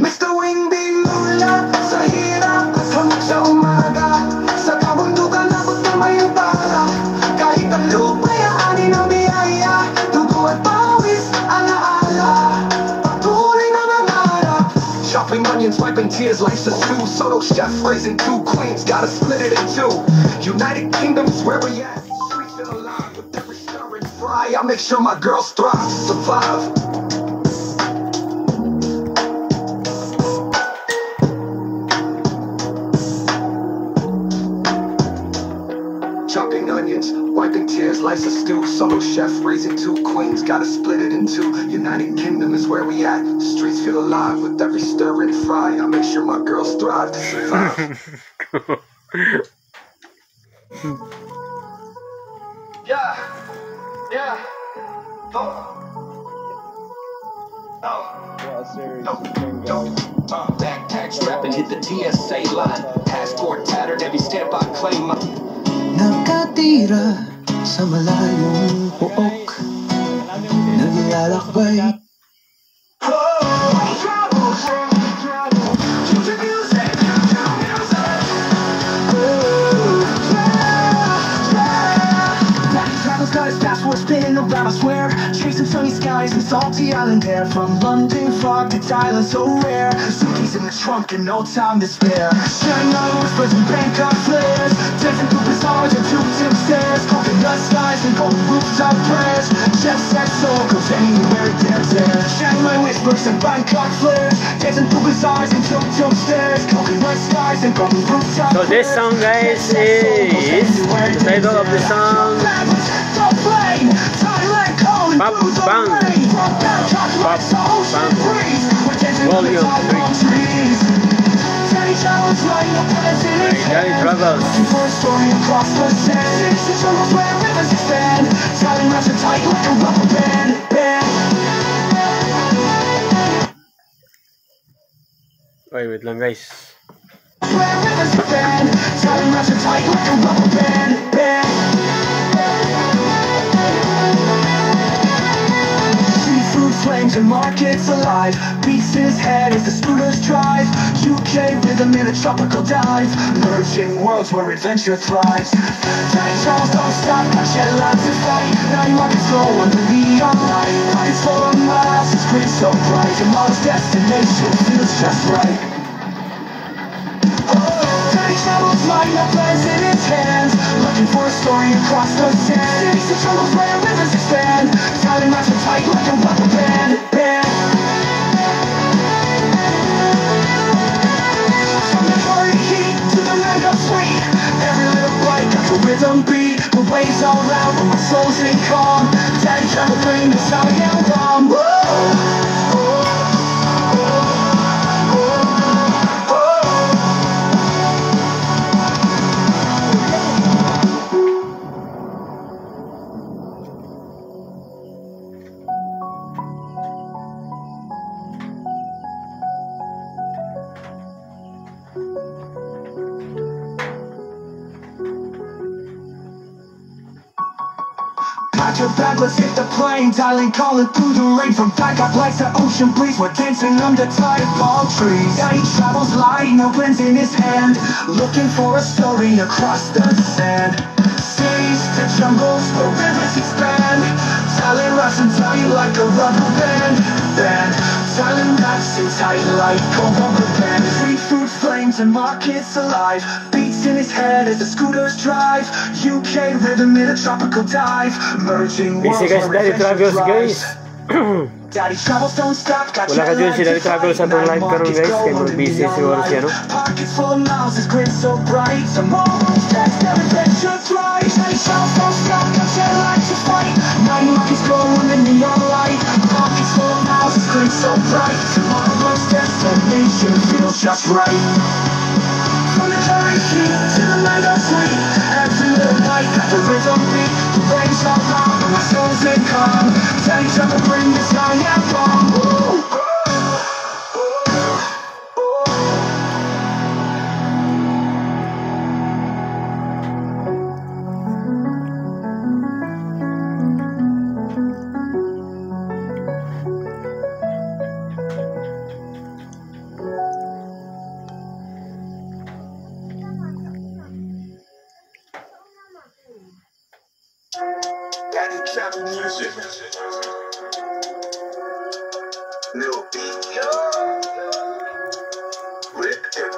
Mr. Windy mula sa hirap at hamog sa umaga. Sa kabundukan abot kamay ang tala. Kahit ang lupa'y aanin ng biyaya. Dugo at pawis, alaala. Patuloy nangangarap. Chopping onions, wiping tears, life's a stew. Solo chef raising two queens, gotta split it in two. United Kingdom is where we at. Streets feel alive with every stir and fry. I make sure my girls thrive, survive. Chopping onions, wiping tears, life's a stew. Solo chef raising two queens, gotta split it in two. United Kingdom is where we at. The streets feel alive with every stir and fry. I make sure my girls thrive to survive. Yeah, yeah, backpack strapping, hit the TSA line. Passport tattered, every stamp I claim. Nakatira sa malayong pook. Naglalakbay. Spinning around, I swear, chasing sunny skies and salty island air. From London fog to Thailand, so rare. Suitcase in the trunk and no time to spare. Shanghai whispers and Bangkok flares. Dancing through bazaars and two-tip stairs. Coconut skies and golden rooftop prayers. Jet set soul goes anywhere it dares there. Shanghai whispers and Bangkok flares. Dancing through bazaars and two-tip stairs. Coconut skies and golden rooftop prayers. So this song, guys, is the title of the song. Pop Bang. Pop Bang. Volume 3. Johnny Travels. Wait, wait lang, guys. Flames and markets alive. Beats his head as the scooters drive. UK rhythm in a tropical dive. Merging worlds where adventure thrives. Tiny Charles don't stop, shed lives to fight. Night markets go under neon light. Lights for miles, the screen so bright. Tomorrow's destination feels just right. Tiny travels line up plans in its hands. Looking for a story across the sand. Cities and troubles where rivers expand. Time knots are tight like a rubber band. waves all round, but my soul's in calm. Daddy trying to bring this out and wrong. Pack your bag, let's hit the plane. Dialing, calling through the rain. From backup lights to ocean breeze, we're dancing under tired palm trees. Daddy travels light, no blends in his hand, looking for a story across the sand. Seas to jungles where rivers expand. Talent rocks and tie you like a rubber band. Talent wraps and tight like a rubber band. Street food, flames and markets alive. Beats in his head as the scooters drive. UK rhythm in a tropical dive. Merging worlds Busy guys, Daddy Travels guys. Daddy travels don't stop. Wala ka dyan si Daddy Travels sa itong live karon guys. Kaya mag-busy siguro siya, no? Pockets full of miles, his grin so bright. Tomorrow's text, their adventure thrives. Daddy travels don't stop, got your life to fight. Night markets glow in the neon light. Pockets full of miles, his grin so bright. Tomorrow's destination feels just right. From the very heat to the night of sweet, every little night got the rhythm beat. The rain's all wrong, but my soul's in calm. Daddy trying to bring this on and wrong. Daddy Travel Music. Lil B, yo. Rick Dip.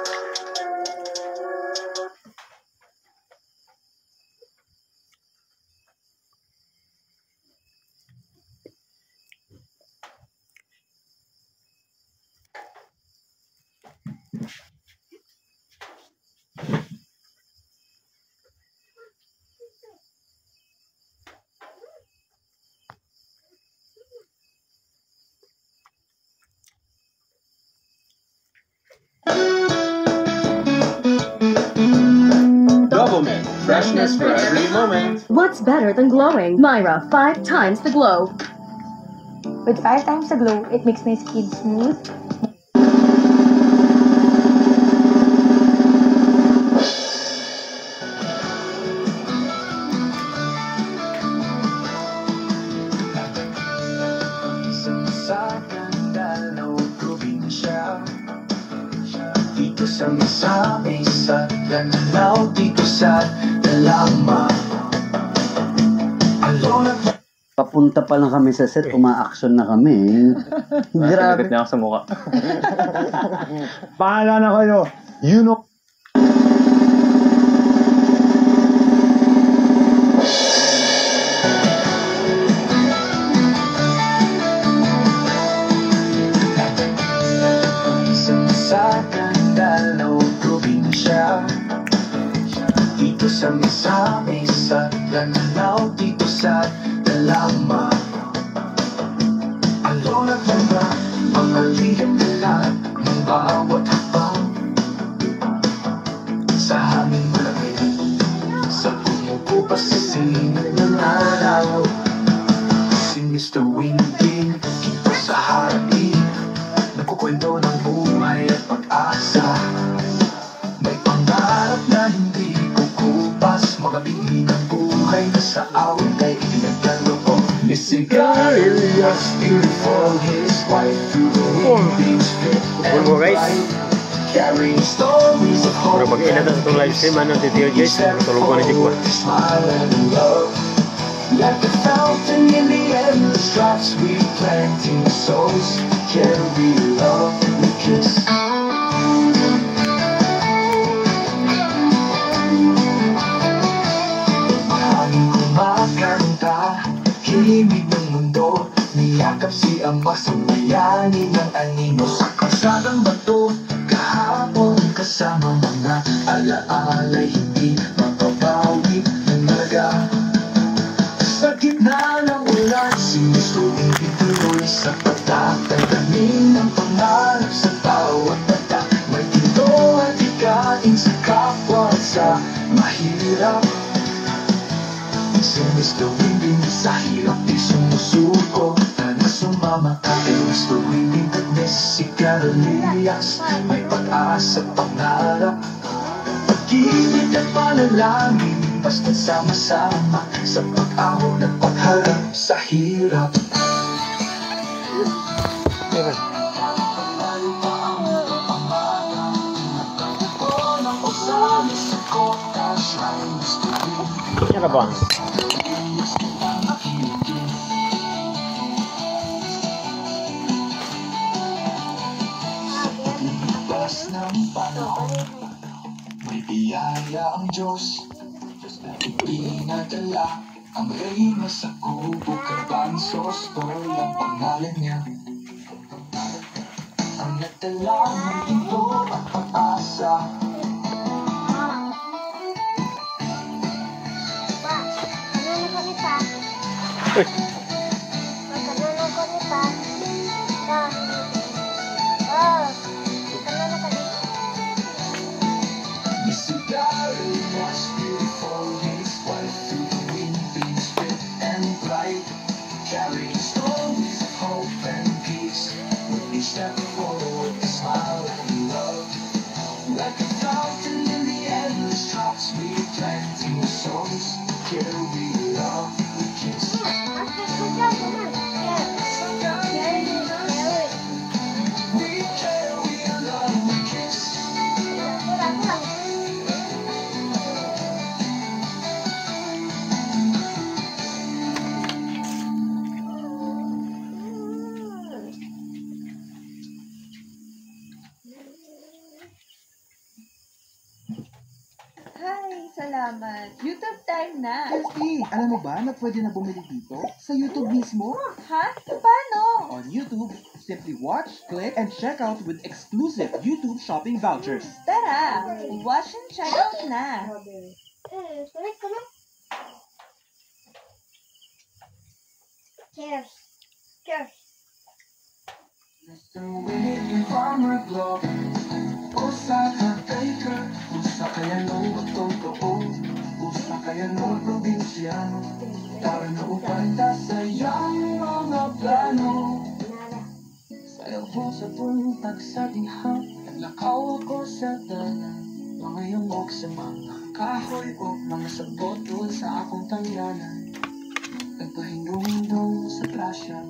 Doublemint, freshness for every moment. What's better than glowing? Myra, 5 times the glow. With 5 times the glow, it makes my skin smooth. Dito sa misa, nananaw dito sa dalama. Papunta pa lang kami sa set, uma-action na kami. Grabe. Sakit niya ako sa mukha. Pahala na kayo. You know. Sa Mindanao, probinsya. Dito sa misa, nananaw dito sa dalama. Alona ka ba, mga lihim nila ng bawat habang sa hangin malamig, sa pumupupas sa sining ng araw. Si Mr. Windy, dito sa harapin, nagkukwento ng buhay at pag-asa. May pangarap na hindi kukupas, magabi ng buhay na sa awit ay itinagkaloko. Isigarilyas, beautiful, his wife through the moonbeams fit and bright, carrying stories of hope. Pero pag inatan sa itong live stream, ano, titiyo guys, matulog ko na dyan ko. Smile and love, like the fountain in the endless drops, we planting souls, carry love, we kiss. Hangin kumakanta, himig ng mundo, niyakap si Ama sa bayani ng anino. Sa kasadang bato, kahapon kasama mga alaala'y hindi mapapawi ng malaga. sa mahirap. Si Mr. Winding sa hirap di sumusuko. Sana sumama ka kay Mr. Winding at Miss si Carolias. May pag-asa pangarap, pag-ibig at panalangin, basta sama-sama sa pag-ahon at pagharap sa hirap. Yan na ba? Labas ng panahon, may biyaya ang Diyos na ipinadala. Ang reyna sa kubo, Garbanzos, Tol ang pangalan niya. Ang nagdala ng mundo at pag-asa. Mr. Darren was beautiful, his wife to win things fit and bright, carrying stories of hope and peace. With each step forward, a smile and love, like a fountain in the endless drops. We planting songs, here we love, we kiss. We care, we love, we kiss. Hi, salamat. YouTube time na. Bestie, alam mo ba na pwede na bumili dito? Sa YouTube mismo? Ha? Paano? On YouTube, simply watch, click, and check out with exclusive YouTube shopping vouchers. Tara, watch and check out na. Cheers. Cheers. Mr. Winnie, Farmer Globe, Osaka Baker, usa kaya nung totoo, usa kaya nung probinsyano, tara na upanda sa iyang mga plano. Sayaw mo sa buntag sa tinghang, naglakaw ako sa dalan, mga yamok sa mga kahoy o mga sabot doon sa akong tanglanan. Nagpahinong sa grasya,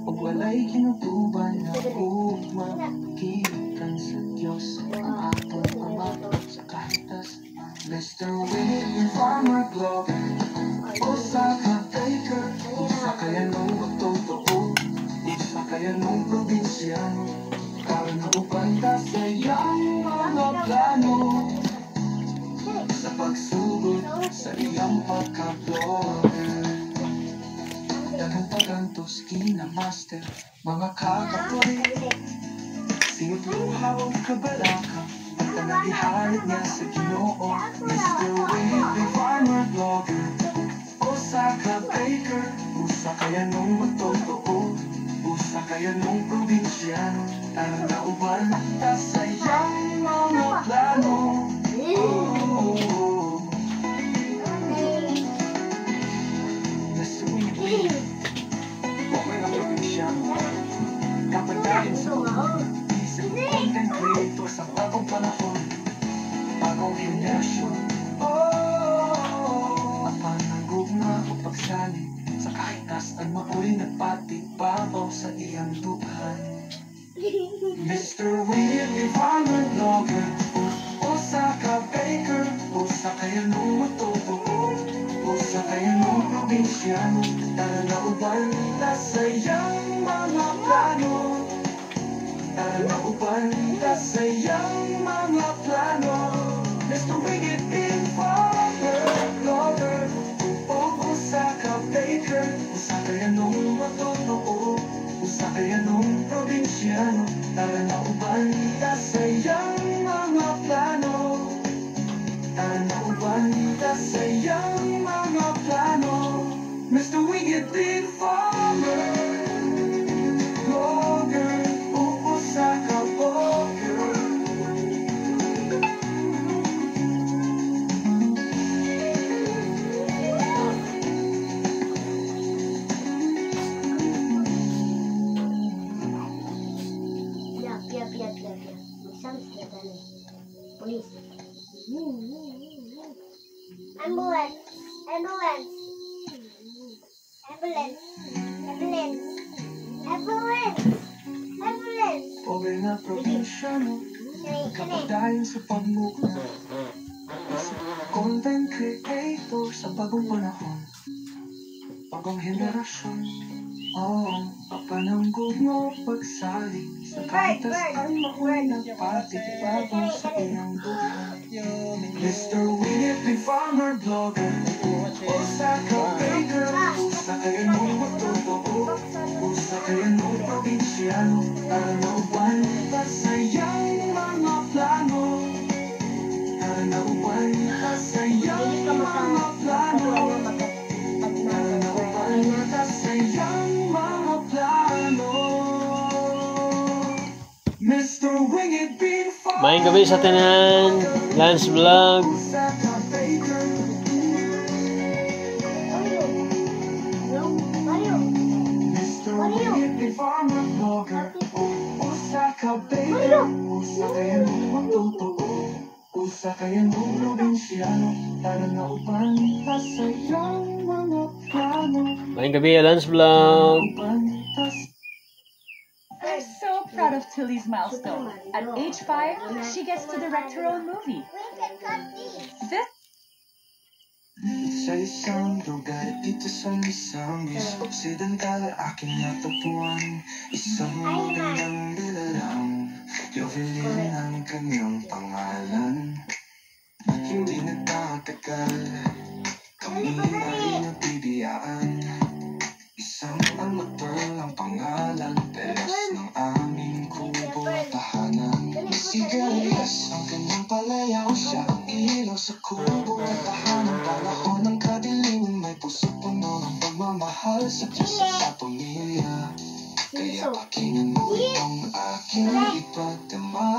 pag wala'y kinutuban na umakikan sa Diyos ang atong Ama sa kahitas. Mr. Winnie, Farmer Globe, Osaka Baker, usa kaya nung totoo, usa kaya nung probinsyano, para na upanda sa iyang mga plano, sa pagsugod sa iyang pagka-blogger. Dagang-dagang toski na master, mga kakapoy, singit luhaw kabalaka, at ang nagihalit niya sa Ginoo. Mr. Winnie, Farmer Blogger, Osaka Baker, usa kaya nung matotoo, usa kaya nung probinsyano, tara na uban ta sa iyang mga plano. Mr. Winnie, okay na probinsyano, kapag dahil sa isang content creator sa bagong panahon, bagong henerasyon. Mapanagog na o pagsali sa kahitas ang mauli nagpatibabaw sa iyang duhan. Mr. Winnie, Farmer Blogger, Osaka Baker, usa kaya nung matotoo, usa kaya nung probinsyano, tara na uban ta sa iyang mga plano, tara na uban ta sa iyang mga plano. Mr. Winnie, Farmer Blogger, Osaka Baker, usa kaya nung matotoo, usa kaya nung probinsyano, tara na uban ta sa iyang mga plano, tara na uban ta sa iyang mga plano. Mr. Winged Farmer Blogger, Osaka Blogger. Police. Ambulance. Ambulance. Ambulance. Ambulance. Ambulance. Ambulance. Pobre na probinsyano, kapadayon sa pagmukha. Content creator sa bagong panahon, bagong henerasyon. Oo, papananggod mo pagsaling sa kantasan maunang pati bago sa iyong buhay. Mr. Winnie, big farmer blogger, usa ka baker, usa kayo mong matotoo, usa kayo mong probinsyano, karanawan pasayang mga plano, karanawan pasayang mga plano, karanawan pasayang mga plano. Mr. Winged Bean Farmer, Maayong gabi sa tanan, Lance Vlog. usa ka baker, Mr. Winged Bean Farmer blogger, usa ka baker, usa kayo magtotoo, usa kayo probinsyano, taranawan pasayang mga plano, Maayong gabi, Lance Vlog. I'm so proud of Tilly's milestone. At age 5, she gets to direct her own movie. This Sa isang lugar dito sa Misamis Occidental aking natagpuan Isang magandang nilalang Jovelyn ang kanyang pangalan Hindi nagtatagal Kami ay nabibiyaan Isang amateur ang pangalan Teres ng aming kubo at tahanan Sigarias ang kanyang palayaw Siya ang ilaw sa kubo at tahanan Panahon ng kadiliman May puso puno ng pagmamahal Sa Diyos at sa pamilya Kaya pakinggan mo itong aking ipadama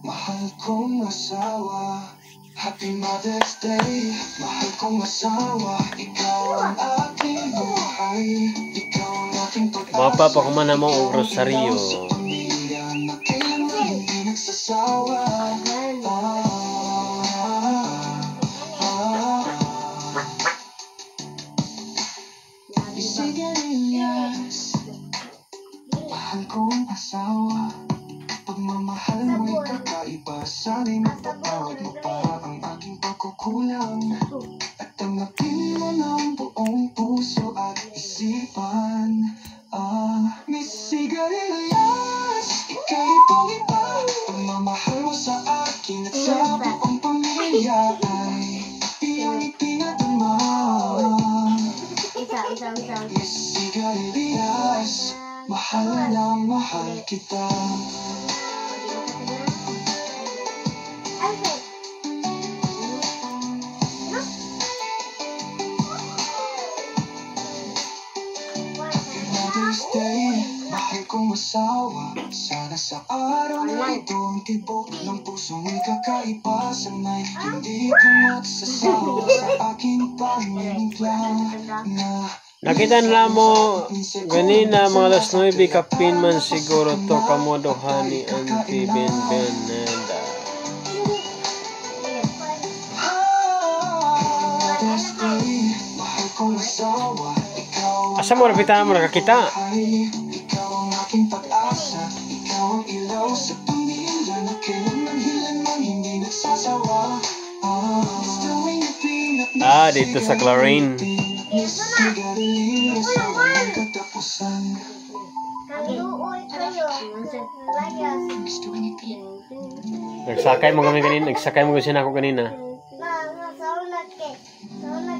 Mahal kong asawa Happy Mother's Day Mahal kong asawa Ikaw ang aking buhay Ikaw ang aking pag-asa Mapapakuman na mo ang rosaryo. Pamilya na kailanman hindi nagsasawa Sigarilyas Mahal kong asawa Pagmamahal mo'y kakaiba Sana'y mapatawad mo pa ang aking pagkukulang At tanggapin mo ng buong puso at isipan Miss Sigarilyas Ika'y pang-iba Pagmamahal mo sa akin at sa buong pamilya Ay iyong ipinadama Miss Sigarilyas Mahal na mahal kita Mother's Day, mahal kong asawa Sana sa araw na ito ang tibok ng pusong ikakaiba Sana'y hindi ka magsasawa sa aking pamimimpla Na Nakita nila mo ganina mga alas 9 kapin man siguro to kamodohan ni Auntie Benbeneda. Mother's Day, mahal kong asawa Ikaw Asa mo rapitahan mo nakakita? Ikaw ang aking pag-asa Ikaw ang ilaw sa pamilya Na kailanman hilangan hindi nagsasawa Dito sa Clarine. Sigarilyas ang walang katapusan Nagsakay mo kami kanina. Nagsakay mo kasi ako kanina.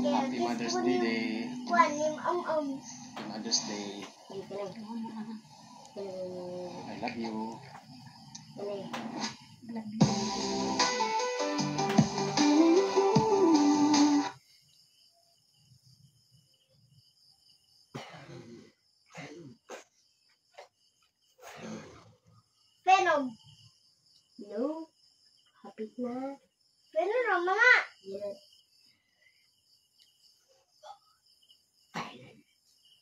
Happy Mother's Day. Happy Mother's Day. I love you. Venom. No. Hapit na. Venom mga. Yes.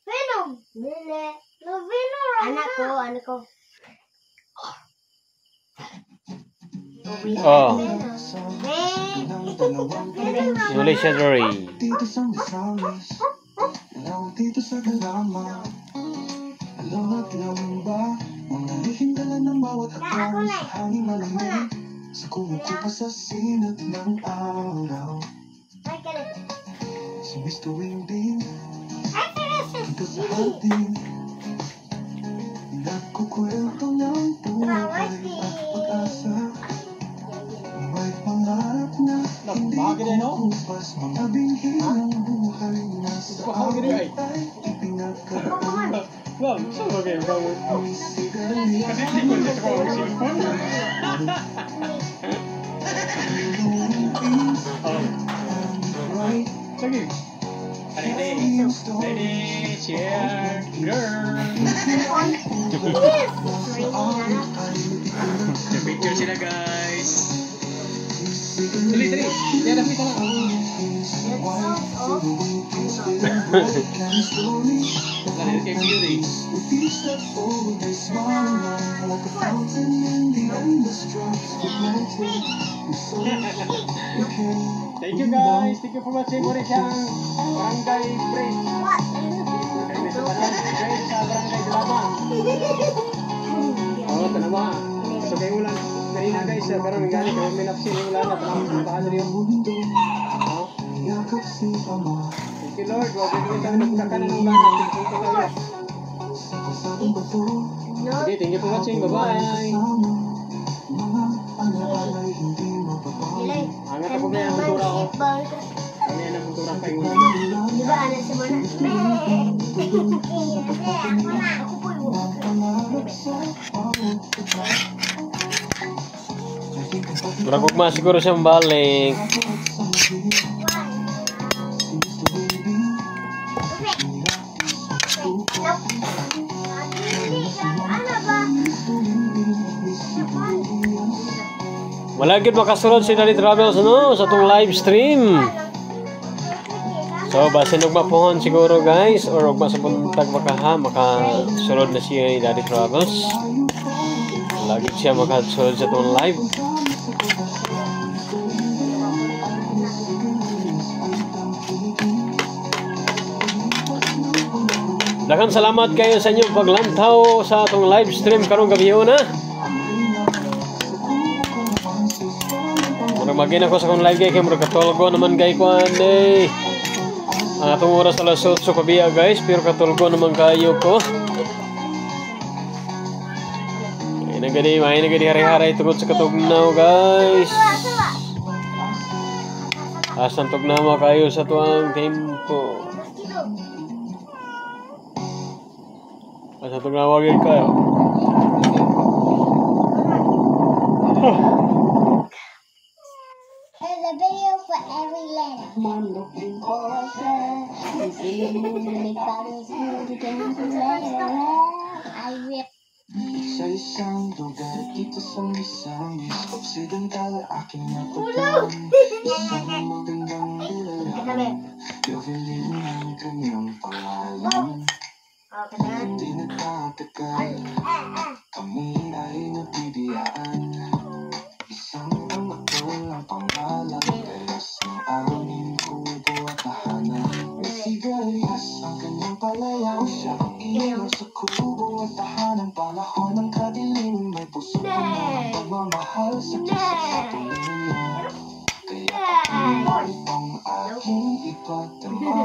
Venom. Nene. No Venom. Anak ko. Oh. English Adore. Dito sa Misamis, dito sa Galama. Alungat lang ba? Mga lihim dala ng bawat hakbang sa hangin malamig. Sa kumuko pa sa sinat ng araw. Si Mr. Wingding, dito sa hardin. Nagkukwento ng buhay at pag-asa. May pangarap na hindi kukupas. Mga binhi ng buhay na sa amin ay ipinagkaloob. Sige. Ready, cheer, girl. Picture sila, guys. Tuloy. Yan, lapit ka lang. Dali, kay Fury. Thank you, guys. Thank you for watching. Muli siyang Barangay Break. Sa Barangay Dalama. Oo, tanama. So kayo ulan. Dali na, guys. Pero may gani kayo minapsin yung ulan na palaman rin yung thank you, Lord. Huwag mo tayo nagpakakan ng ulan. Okay, thank you for watching. Bye-bye. Angat ako na yung puntura ko. Ano yan ang puntura kayo? Di ba, anak si Mana? Ako po Kurang ugma siguro siyang balik. Wala gid makasulod si Dali Travels no sa tong live stream. So basin og mapuhon siguro guys or og sa buntag makasulod na siya Dali Travels. Lagi siya makasulod sa tong live. Daghang salamat kayo sa inyong paglantaw sa atong live stream karong gabi na. Murag magin ako sa akong live kay murag katulgo naman kay kuan eh. Ang atong oras alas 8 kabiya guys, pero katulgo naman kayo ko. May nagadi hari-hari tungod sa katugnaw guys. Asan tugnaw kayo sa tuang tempo. Asan tugnaw kayo. There's a video for every letter. I'm looking for a friend. You see the moon and make patterns move again later. I will. Sa isang lugar dito sa Misamis, Occidental aking napataan. Isang magandang nilalang, Evelyn ang kanyang pangalan. Hindi nagtatagal, kami ay nabibiyaan. Isang anak ang pangalan, teres ng aming kubo at tahanan. Sigarias ang kanyang palayaw, siya ang ilaw sa kubo at tahanan. Panahon ng kadilim, may puso ko na pagmamahal sa kisa sa tuloy. Kaya patuloy ang aking ipadama.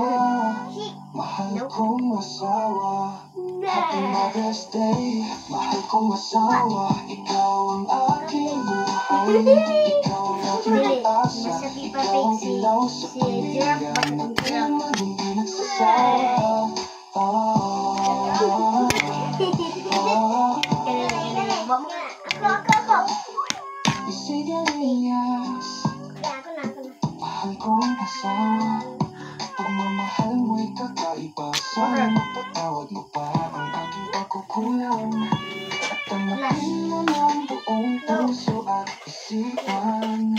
Mahal kong asawa, Happy Mother's Day. Mahal kong asawa, ikaw ang aking buhay. Ikaw ang aking asa, ikaw ang ilaw sa pamilya na di maging nagsasawa. Sigarias, mahal kong asawa. Pagmamahal mo'y kakaiba. Sana mapatawad mo pa ang aking pagkukulang. At tamahin mo ng buong puso at isipan.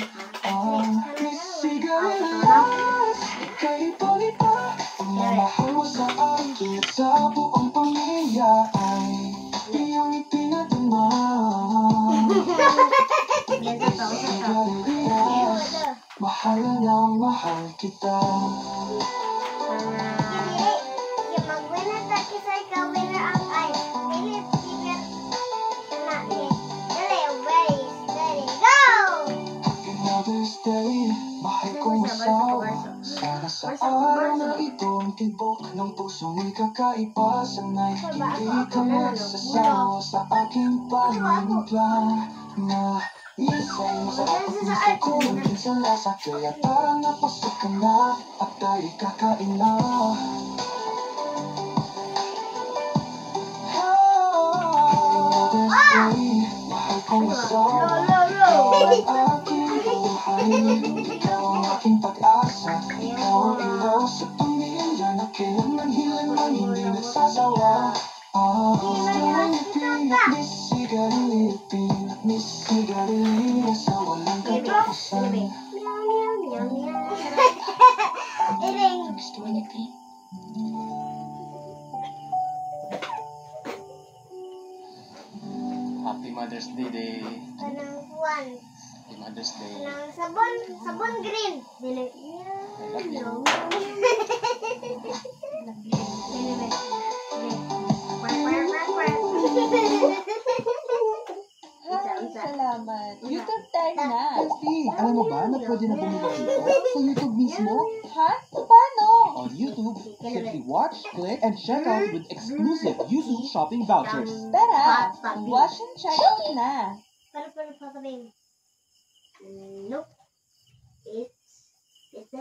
Sigarias, ika'y iba. Pagmamahal mo sa akin at sa buong pamilya ay iyong ipinadama. bahala na mahal kita. Yung mag-winner na kasi ikaw winner ang ay. Dili, sige. Dali, ready, steady, go! Another's day, mahal kong asawa. Sana sa araw na itong tibok ng pusong ikakaiba. Sana'y hindi ka magsasawa sa aking panimpla na isa'y masarap at gusto ko ng kinsalasa. Kaya tara na, pasok ka na at tayo'y kakain na. Another's day, mahal kong asawa. Ikaw ang aking buhay, ikaw ang aking pag-asa. Ikaw ang ilaw sa pamilya na kailanman hilangan hindi nagsasawa. Miss Sigarilipin, Miss Sigarilina sa walang katapusan. Happy Mother's Day. Anong one? Happy Mother's Day. Anong sabon green. Dili. No. Salamat. YouTube time na. Steve, alam mo ba na pwede na bumili ito sa YouTube mismo? Ha? Paano? On YouTube, simply watch, click, and check out with exclusive YouTube shopping vouchers. Tara, watch and check out na. Paano sasabihin? Nope. It's a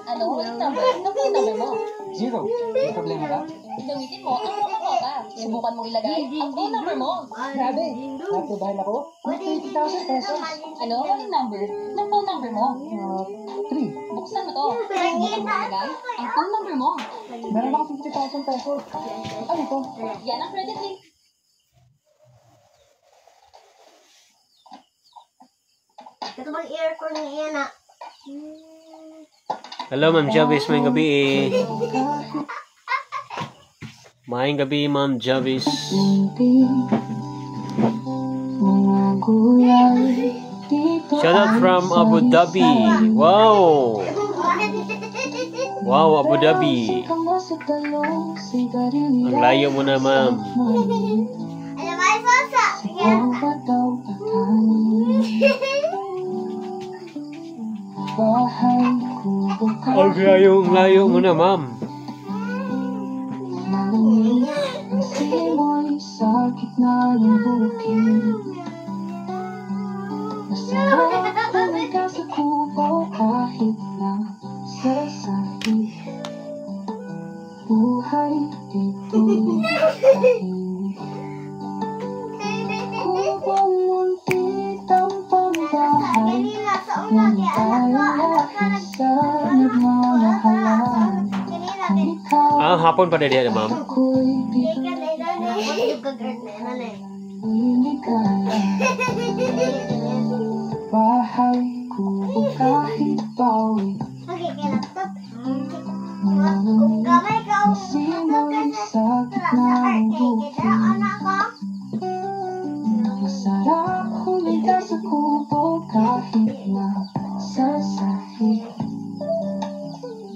Ano? Yung number? Ano po yung number mo? 0. May problema ba? Gamitin mo ang promo ka. Subukan mong ilagay ang phone number mo. Grabe! Naprobahin ako ng 20,000 pesos. Ano? Anong number? Ng phone number mo. 3. Buksan mo to. Subukan mong ilagay ang phone number mo. Meron ako 50,000 pesos. Ano to? Yan ang credit link. Ito bang aircon ng iyan na? Hello, Ma'am Javis. Maayong gabi eh. Maayong gabi, Ma'am Javis. Shout out from Abu Dhabi. Wow! Wow, Abu Dhabi. Ang layo mo na, Ma'am. Ano ba yung salsa? Ang layo mo na, Ma'am. Ang simoy sa gitna ng bukid. Masarap kung nasa kubo kahit na sa sahig. Buhay dito'y tahimik. Kubong muntit ang pambahay ng tayo sa nagmamahalan. Hapon pa din yan, Ma'am. Bahay kubo kahit bawi. Simoy sa gitna ng bukid. Masarap huminga sa kubo kahit na sa sahig.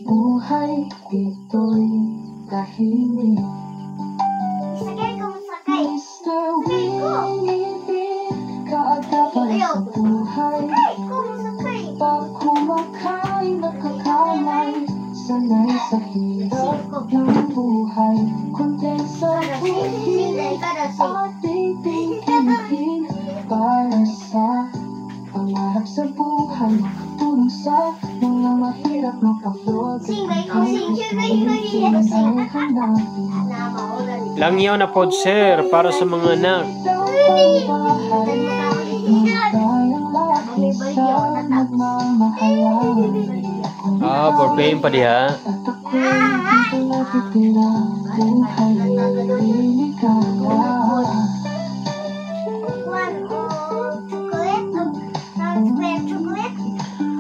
Buhay dito'y tahimik. Mr. Winnie Bean, kaagapan sa buhay. Pag kumakain nakakamay, sanay sa hirap ng buhay. Content sa buhay, ating tingin para sa pangarap sa buhay. Tulong sa mga mahirap makapload. Langyaw na pod, sir, para sa mga anak. For paying pa diha.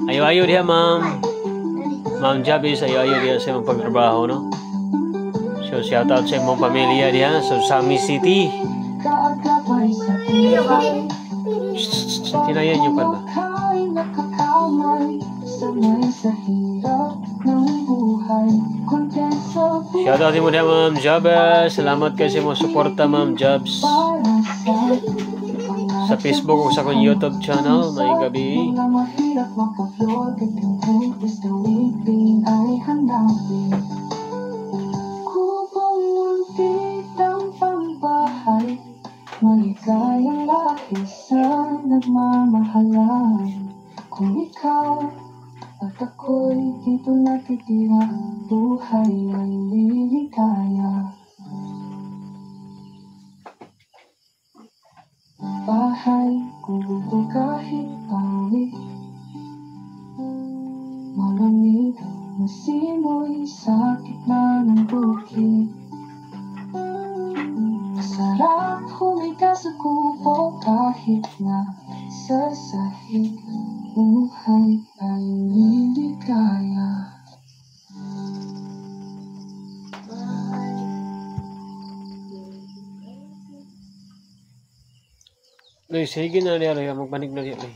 Ayo-ayo diha, Ma'am. Ma'am Javis, ayo-ayo diha sa imong pagtrabaho, no? So, shout out sa imong pamilya diha sa Sami City. Tinayan niyo pa ba? Shoutout mo na Ma'am Jobs. Salamat kayo sa mga suporta Ma'am Jobs. Sa Facebook o sa akong YouTube channel. May gabi. Maligayang lahis sa nagmamahalan. Kung ikaw at ako'y dito natitira, buhay ay liligaya. Bahay, kubo kahit pawis, malamig na simoy sa gitna ng bukid. Masarap humiga sa kubo kahit na sa sahig, buhay ay liligaya. Loy, sige na niya, Loy. Magpanig na niya, Loy.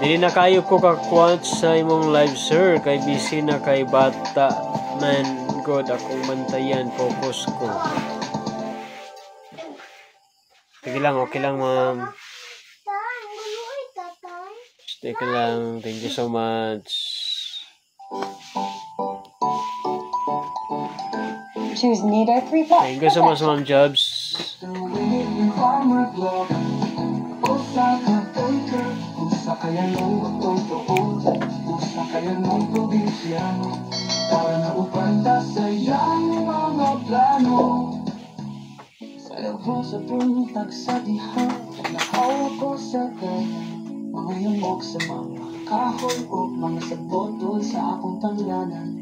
Dili na kayo ko kakwatch sa imong live, sir. Kay busy na kay bata man. God, akong bantayan. Focus ko. Sige lang, okay lang, ma'am. Stay ka lang. Thank you so much. Choose neither 3 plus. Thank you so much, Ma'am Jobs. Kaya nung magtutoo, usa kaya nung probinsyano, para na upanda sa iyang mga plano. Sayaw ko sa puntag sa diha, nakaw ako sa kaya, mga yumok sa mga kahoy o mga sabotol sa akong tanglanan.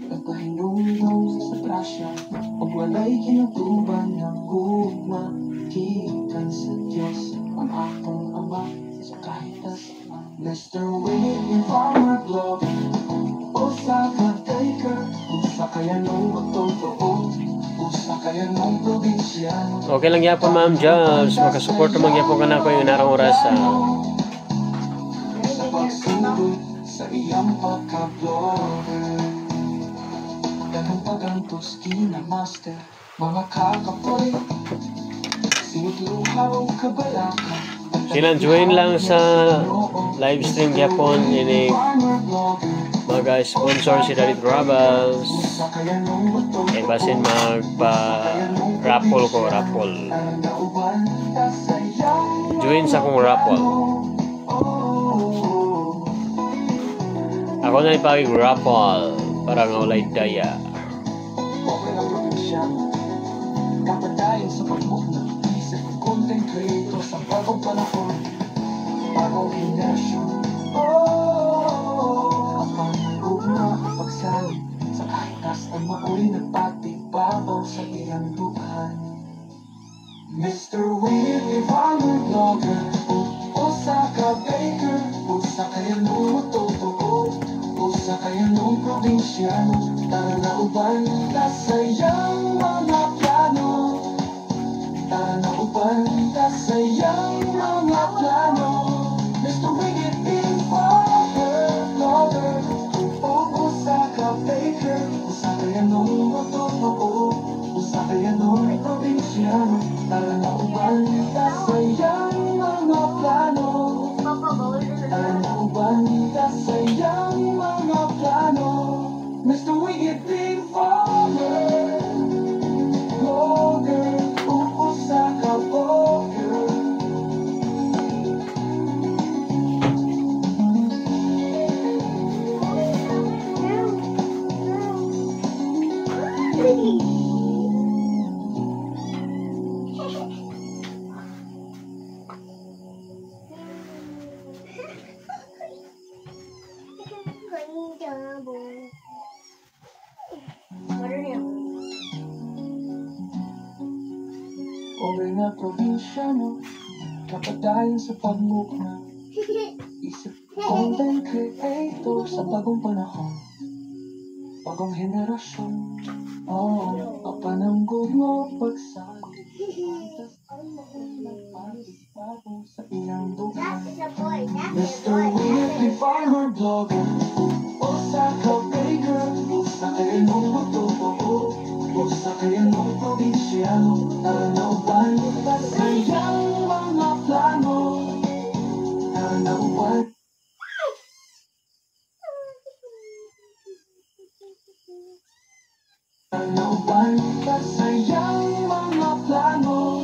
Nagpahinumdum sa prasya, o walay kinutuban ng gugma, kikan sa Diyos, ang akong ama. Kahit Mr. Winnie Farmer Block, usa ka taker, usa kaya nung magtotoo, usa kaya nung probinsyano. Okay lang yapon, Ma'am Jobs. Makasupport naman yapon ka na ko yung narang oras. Sa pagsugod sa iyang pagka-blogger, ganang pagantos kinamaster, mga kakapoy, sinutluhaw kabalaka. Sinan-join lang sa live stream yapon ini mga sponsor si Dalit Ravels. Eh basin magpa-raffle ko, raffle. Join sa kong raffle. Ako na ipag-raffle para nga ulay daya. Kapadayon sa pagbook na isip ng content creator sa bagong panahon, bagong inerasyon. Kapag nagugma ang pagsalit sa kahit kastan mao'y nagpatibabaw sa iyang dukhan. Mr. Willie Farmer Blogger, usa ka baker, usa kaya nung matutoo, usa kaya nung probinsyano, tara na uban ka sa iyang mga plano. Tara na uban ka sa iyang mga plano. Mr. Willie Farmer Blogger, usa ka baker, usa kaya nung matutoo, usa kaya nung probinsyano, tara na uban ka sa iyang mga plano. Tara na uban ka sa iyang mga plano. Mr. Willie Farmer Blogger, usa ka blogger. Uri nga probinsyano, kapadayon sa pagmukha, isip Content creator sa bagong panahon, bagong henerasyon. Papananggod mo pagsali, sa iyang dugan. Mr. Weekly Farmer Blogger, usa ka baker, usa kayo nung magtotoo, usa kayo nung probinsyano, nanauban sa iyang mga plano, nanauban. Nanauban ka sa iyang mga plano,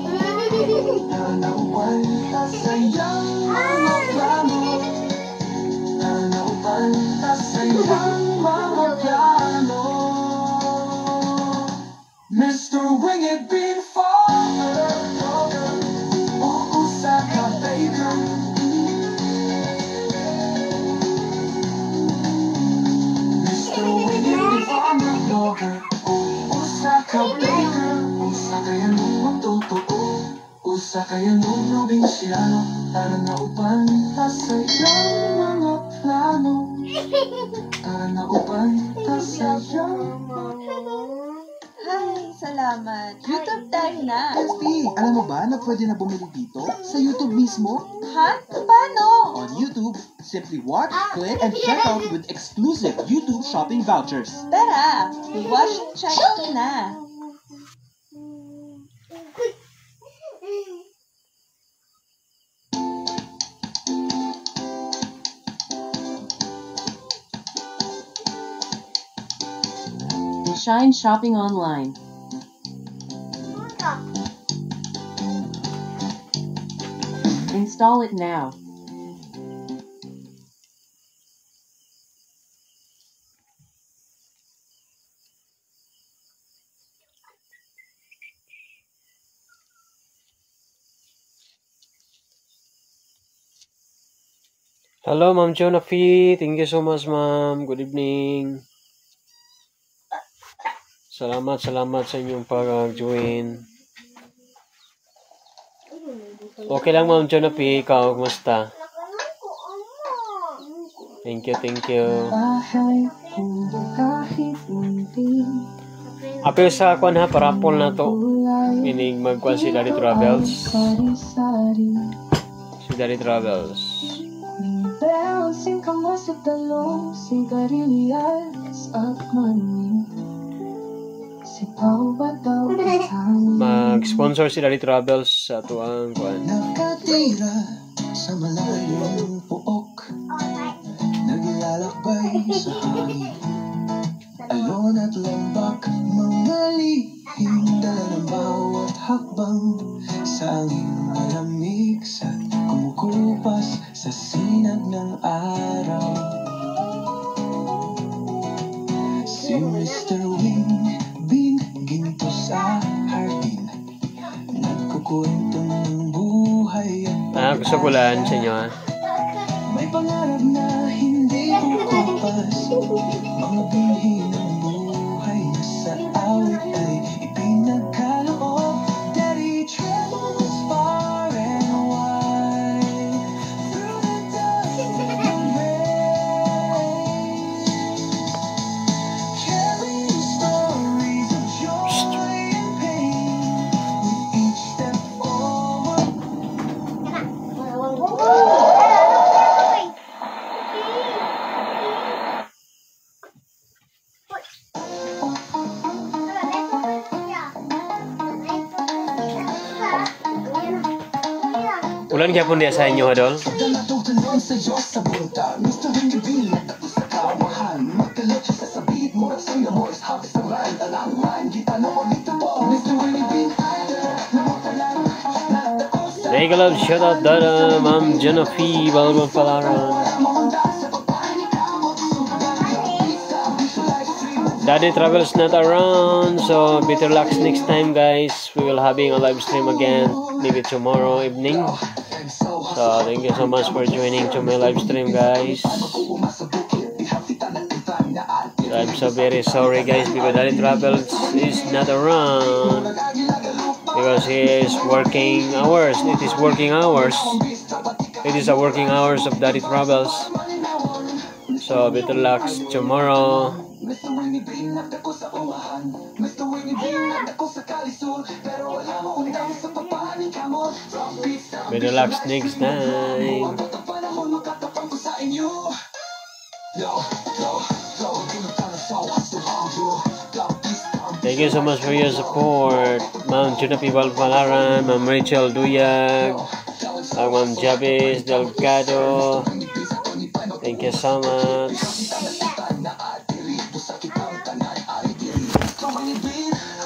nanauban ka sa iyang mga plano, nanauban ka sa iyang mga plano. Mr. Winged Bean Farmer, o usa ka baker, Mr. Winged Bean Farmer Blogger, usa ka baker, usa kayo nung magtotoo, usa kayo nung probinsyano, para nauban ta sa iyang mga plano, para nauban ta sa iyang Hi, salamat. YouTube tayo na. FB, alam mo ba na pwede na bumili dito? Sa YouTube mismo? Ha? Paano? On YouTube, simply watch, click, and check out with exclusive YouTube shopping vouchers. Tara, watch and check out na. Shine Shopping Online. Install it now. Hello, Ma'am Jonafi. Thank you so much, ma'am. Good evening. Salamat sa inyong pag-join. Okay lang, Ma'am Jonafi. Ikaw, kumusta? Thank you. Apil sa kwan ha, parapol na to. Meaning magkwan si Daddy Travels. Si Daddy Travels. Mag-sponsor si Daddy Travels sa tuwang kwan. Nakatira sa malayong puok, naglalakbay sa hangin, alon at lambak, mga lihim, dala ng bawat hakbang, sa angin malamig sa kumukupas sa sinag ng araw. Si Mr. Winged Bean, ginto sa hardin, nagkukwento ng buhay at Gusto ko lang sa inyo ha. may pangarap na hindi kukupas, mga binhi ng buhay na sa awit ay ipinagkaloob. Daddy travels far and wide, through the dust and rain, carrying stories of joy and pain, with each step forward. Ulan kaya po niya sa inyo, Hadol? Mega love, shout out Dada, Ma'am Jonafi, Balbon Palaran. Daddy Travels not around, so better relax next time, guys. We will having a live stream again, maybe tomorrow evening. So thank you so much for joining to my live stream, guys. So I'm so very sorry, guys, because Daddy Travels is not around because he is working hours. It is working hours. It is a working hours of Daddy Travels. So, better luck tomorrow. Better luck next time. Thank you so much for your support. Ma'am Junapi Valpalaran, Ma'am Rachel Duyag, Ma'am Jabez Delgado. Thank you so much.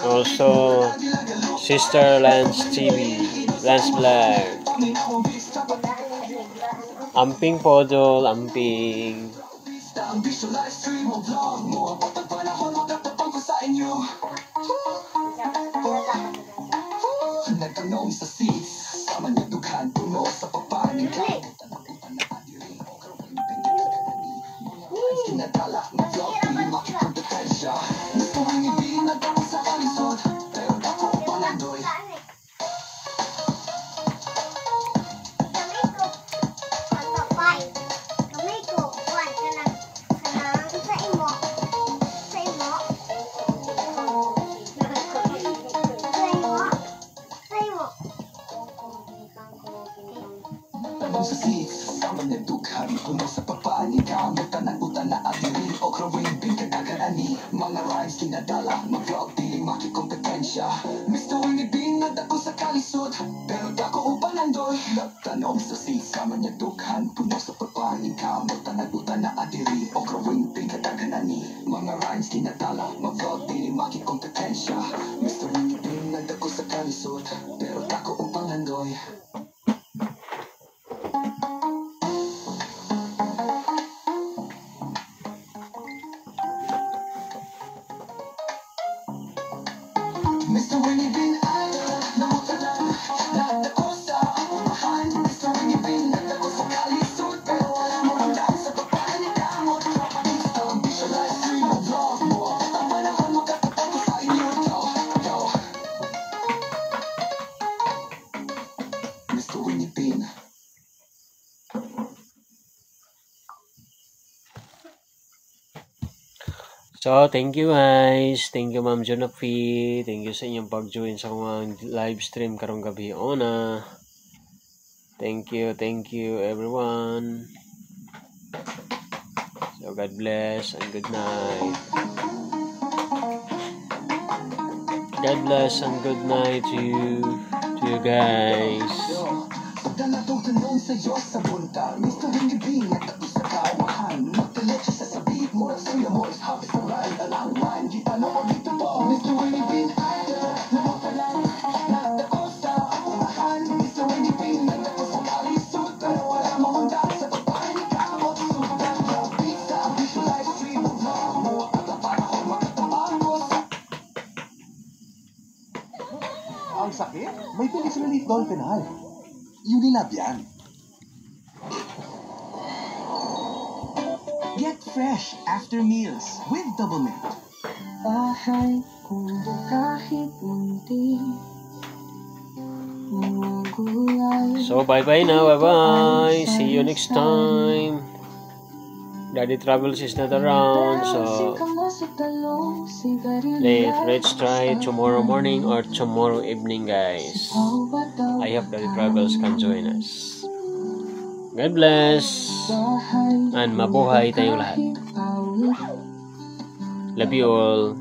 Also, Sister Lance TV, Lance Black. Amping Podol, Amping. So, thank you guys. Thank you Ma'am Jonapi. Thank you sa inyong pag-join sa mga live stream karong gabi ona. Thank you everyone. So, God bless and good night. God bless and good night to you guys. Ang sakit? May Philips Relief Dolphinal. Unilab yan. Get fresh after meals with Double Mint. Bahay ko kahit munti. So, bye-bye now. Bye-bye. See you next time. Daddy Travels is not around, so let's try tomorrow morning or tomorrow evening, guys. I hope Daddy Travels can join us. God bless and mabuhay tayong lahat. Love you all.